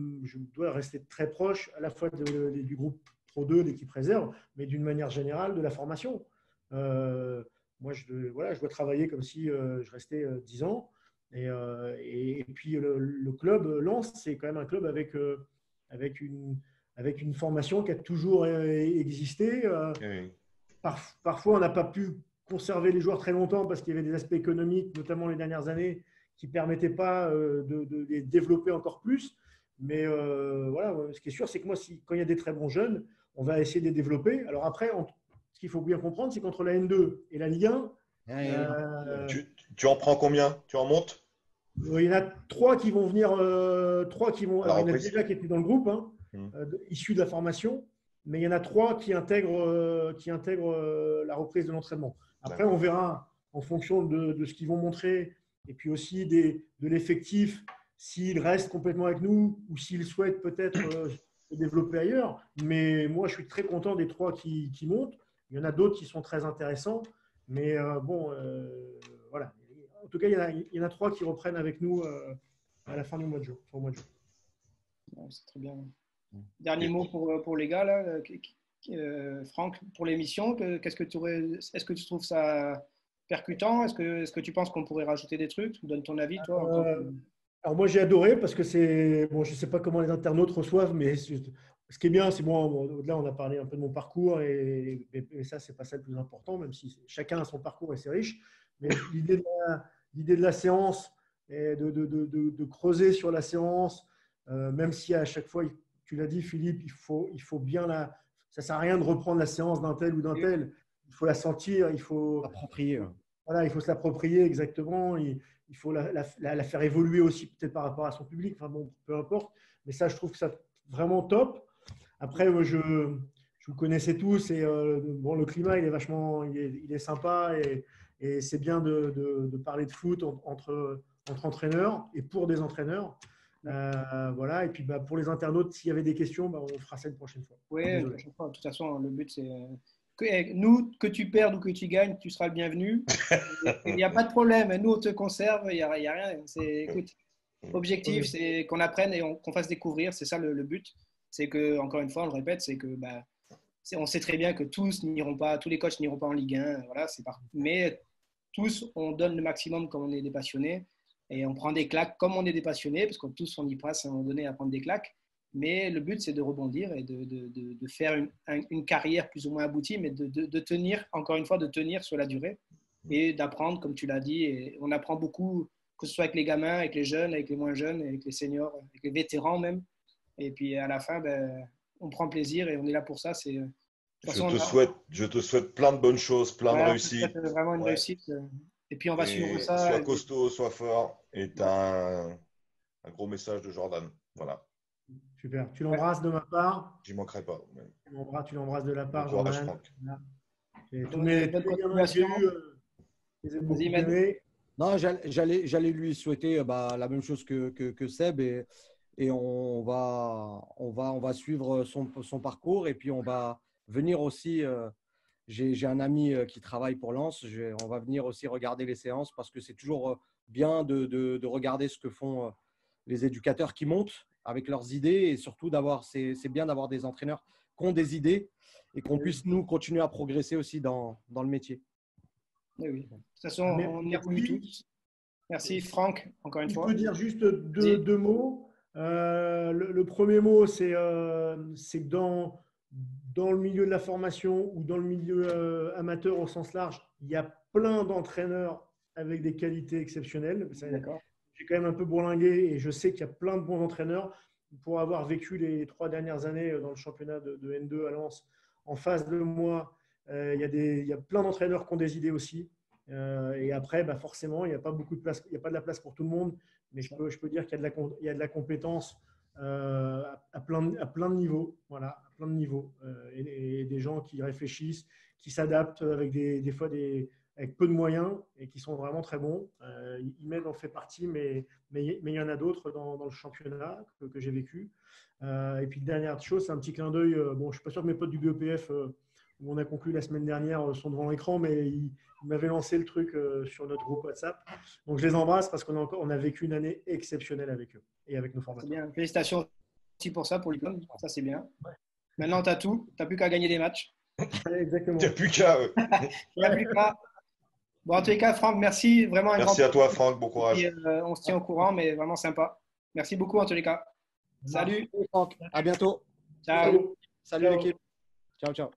rester très proche à la fois du groupe Pro 2, l'équipe réserve, mais d'une manière générale de la formation. Moi, je dois travailler comme si je restais 10 ans. Et puis le club Lens, c'est quand même un club avec une formation qui a toujours existé. Parfois, on n'a pas pu conserver les joueurs très longtemps parce qu'il y avait des aspects économiques, notamment les dernières années, qui ne permettaient pas de les développer encore plus. Mais voilà, ce qui est sûr, c'est que moi, quand il y a des très bons jeunes, on va essayer de les développer. Alors après, ce qu'il faut bien comprendre, c'est qu'entre la N2 et la Ligue 1, tu en prends combien? Tu en montes? Il y en a 3 qui vont venir. 3 qui vont. Alors, il y en a déjà qui étaient dans le groupe, hein, issus de la formation, mais il y en a 3 qui intègrent la reprise de l'entraînement. Après, on verra en fonction de ce qu'ils vont montrer et puis aussi de l'effectif, s'ils restent complètement avec nous ou s'ils souhaitent peut-être se développer ailleurs. Mais moi, je suis très content des 3 qui montent. Il y en a d'autres qui sont très intéressants. Mais voilà. En tout cas, il y en a 3 qui reprennent avec nous à la fin du mois de juin. C'est très bien. Dernier mot pour les gars, là. Franck, pour l'émission, est-ce que tu trouves ça percutant? Est-ce que tu penses qu'on pourrait rajouter des trucs? Donne ton avis, toi. Alors moi, j'ai adoré parce que je ne sais pas comment les internautes reçoivent, mais ce qui est bien, c'est au-delà, on a parlé un peu de mon parcours et ça, c'est pas ça le plus important, même si chacun a son parcours et c'est riche. Mais l'idée de la séance et de creuser sur la séance, même si à chaque fois, tu l'as dit, Philippe, il faut bien ça ne sert à rien de reprendre la séance d'un tel ou d'un tel. Il faut la sentir, il faut l'approprier. Voilà, il faut se l'approprier exactement. Il faut la faire évoluer aussi peut-être par rapport à son public. Enfin bon, peu importe. Mais ça, je trouve que ça vraiment top. Après, je vous connaissais tous et le climat, il est vachement, il est sympa et c'est bien de parler de foot entre entraîneurs et pour des entraîneurs. Voilà. Et puis pour les internautes, s'il y avait des questions, on fera ça une prochaine fois. Oui, de toute façon, le but, c'est que tu perdes ou que tu gagnes, tu seras le bienvenu. Il n'y a pas de problème. Nous, on te conserve, il n'y a rien. Écoute, objectif, c'est qu'on apprenne et qu'on fasse découvrir. C'est ça le but. C'est que, encore une fois, on le répète, c'est que on sait très bien que tous les coachs n'iront pas en Ligue 1. Voilà, mais tous, on donne le maximum comme on est des passionnés. Et on prend des claques comme on est des passionnés, parce qu'on tous, on y passe à un moment donné à prendre des claques. Mais le but, c'est de rebondir et de faire une carrière plus ou moins aboutie, mais de tenir, encore une fois, de tenir sur la durée et d'apprendre, comme tu l'as dit. Et on apprend beaucoup, que ce soit avec les gamins, avec les jeunes, avec les moins jeunes, avec les seniors, avec les vétérans même. Et puis à la fin, on prend plaisir et on est là pour ça. Je te souhaite plein de bonnes choses, plein de réussite. Vraiment une réussite. Et puis on va suivre ça. Sois costaud, sois fort. Et tu as un gros message de Jordan. Voilà. Super. Tu l'embrasses de ma part. J'y manquerai pas. Tu l'embrasses de la part, Jordan. Franck. Et tous les gamins que j'ai eus, non, j'allais lui souhaiter la même chose que Seb et on va suivre son parcours et puis on va venir aussi. J'ai un ami qui travaille pour Lens. On va venir aussi regarder les séances parce que c'est toujours bien de regarder ce que font les éducateurs qui montent avec leurs idées et surtout c'est bien d'avoir des entraîneurs qui ont des idées et qu'on puisse nous continuer à progresser aussi dans le métier. Oui. De toute façon, on y évolue tous. Merci Franck, encore une fois. Je peux dire juste deux mots. Le premier mot, c'est que dans le milieu de la formation ou dans le milieu amateur au sens large, il y a plein d'entraîneurs avec des qualités exceptionnelles. J'ai quand même un peu bourlingué et je sais qu'il y a plein de bons entraîneurs. Pour avoir vécu les 3 dernières années dans le championnat de N2 à Lens, en face de moi, il y a plein d'entraîneurs qui ont des idées aussi. Et après, forcément, il n'y a pas beaucoup de place, il n'y a pas de la place pour tout le monde, mais je peux dire qu'il y a de la compétence à plein de niveaux, voilà, à plein de niveaux, et des gens qui réfléchissent, qui s'adaptent avec des fois avec peu de moyens et qui sont vraiment très bons. Imed en fait partie, mais il y en a d'autres dans le championnat que j'ai vécu. Et puis, dernière chose, c'est un petit clin d'œil. Bon, je ne suis pas sûr que mes potes du BEPF, où on a conclu la semaine dernière, sont devant l'écran, mais ils m'avaient lancé le truc sur notre groupe WhatsApp. Donc, je les embrasse parce qu'on a vécu une année exceptionnelle avec eux et avec nos formateurs. C'est bien. Félicitations aussi pour ça, pour le diplôme. Ça, c'est bien. Ouais. Maintenant, tu as tout. Tu n'as plus qu'à gagner des matchs. Exactement. Tu n'as plus qu'à. Bon, en tous les cas, Franck, merci. Vraiment merci à toi, Franck. Bon courage. Et, on se tient au courant, mais vraiment sympa. Merci beaucoup, en tous les cas. Salut. Franck. À bientôt. Ciao. Salut l'équipe. Ciao, ciao.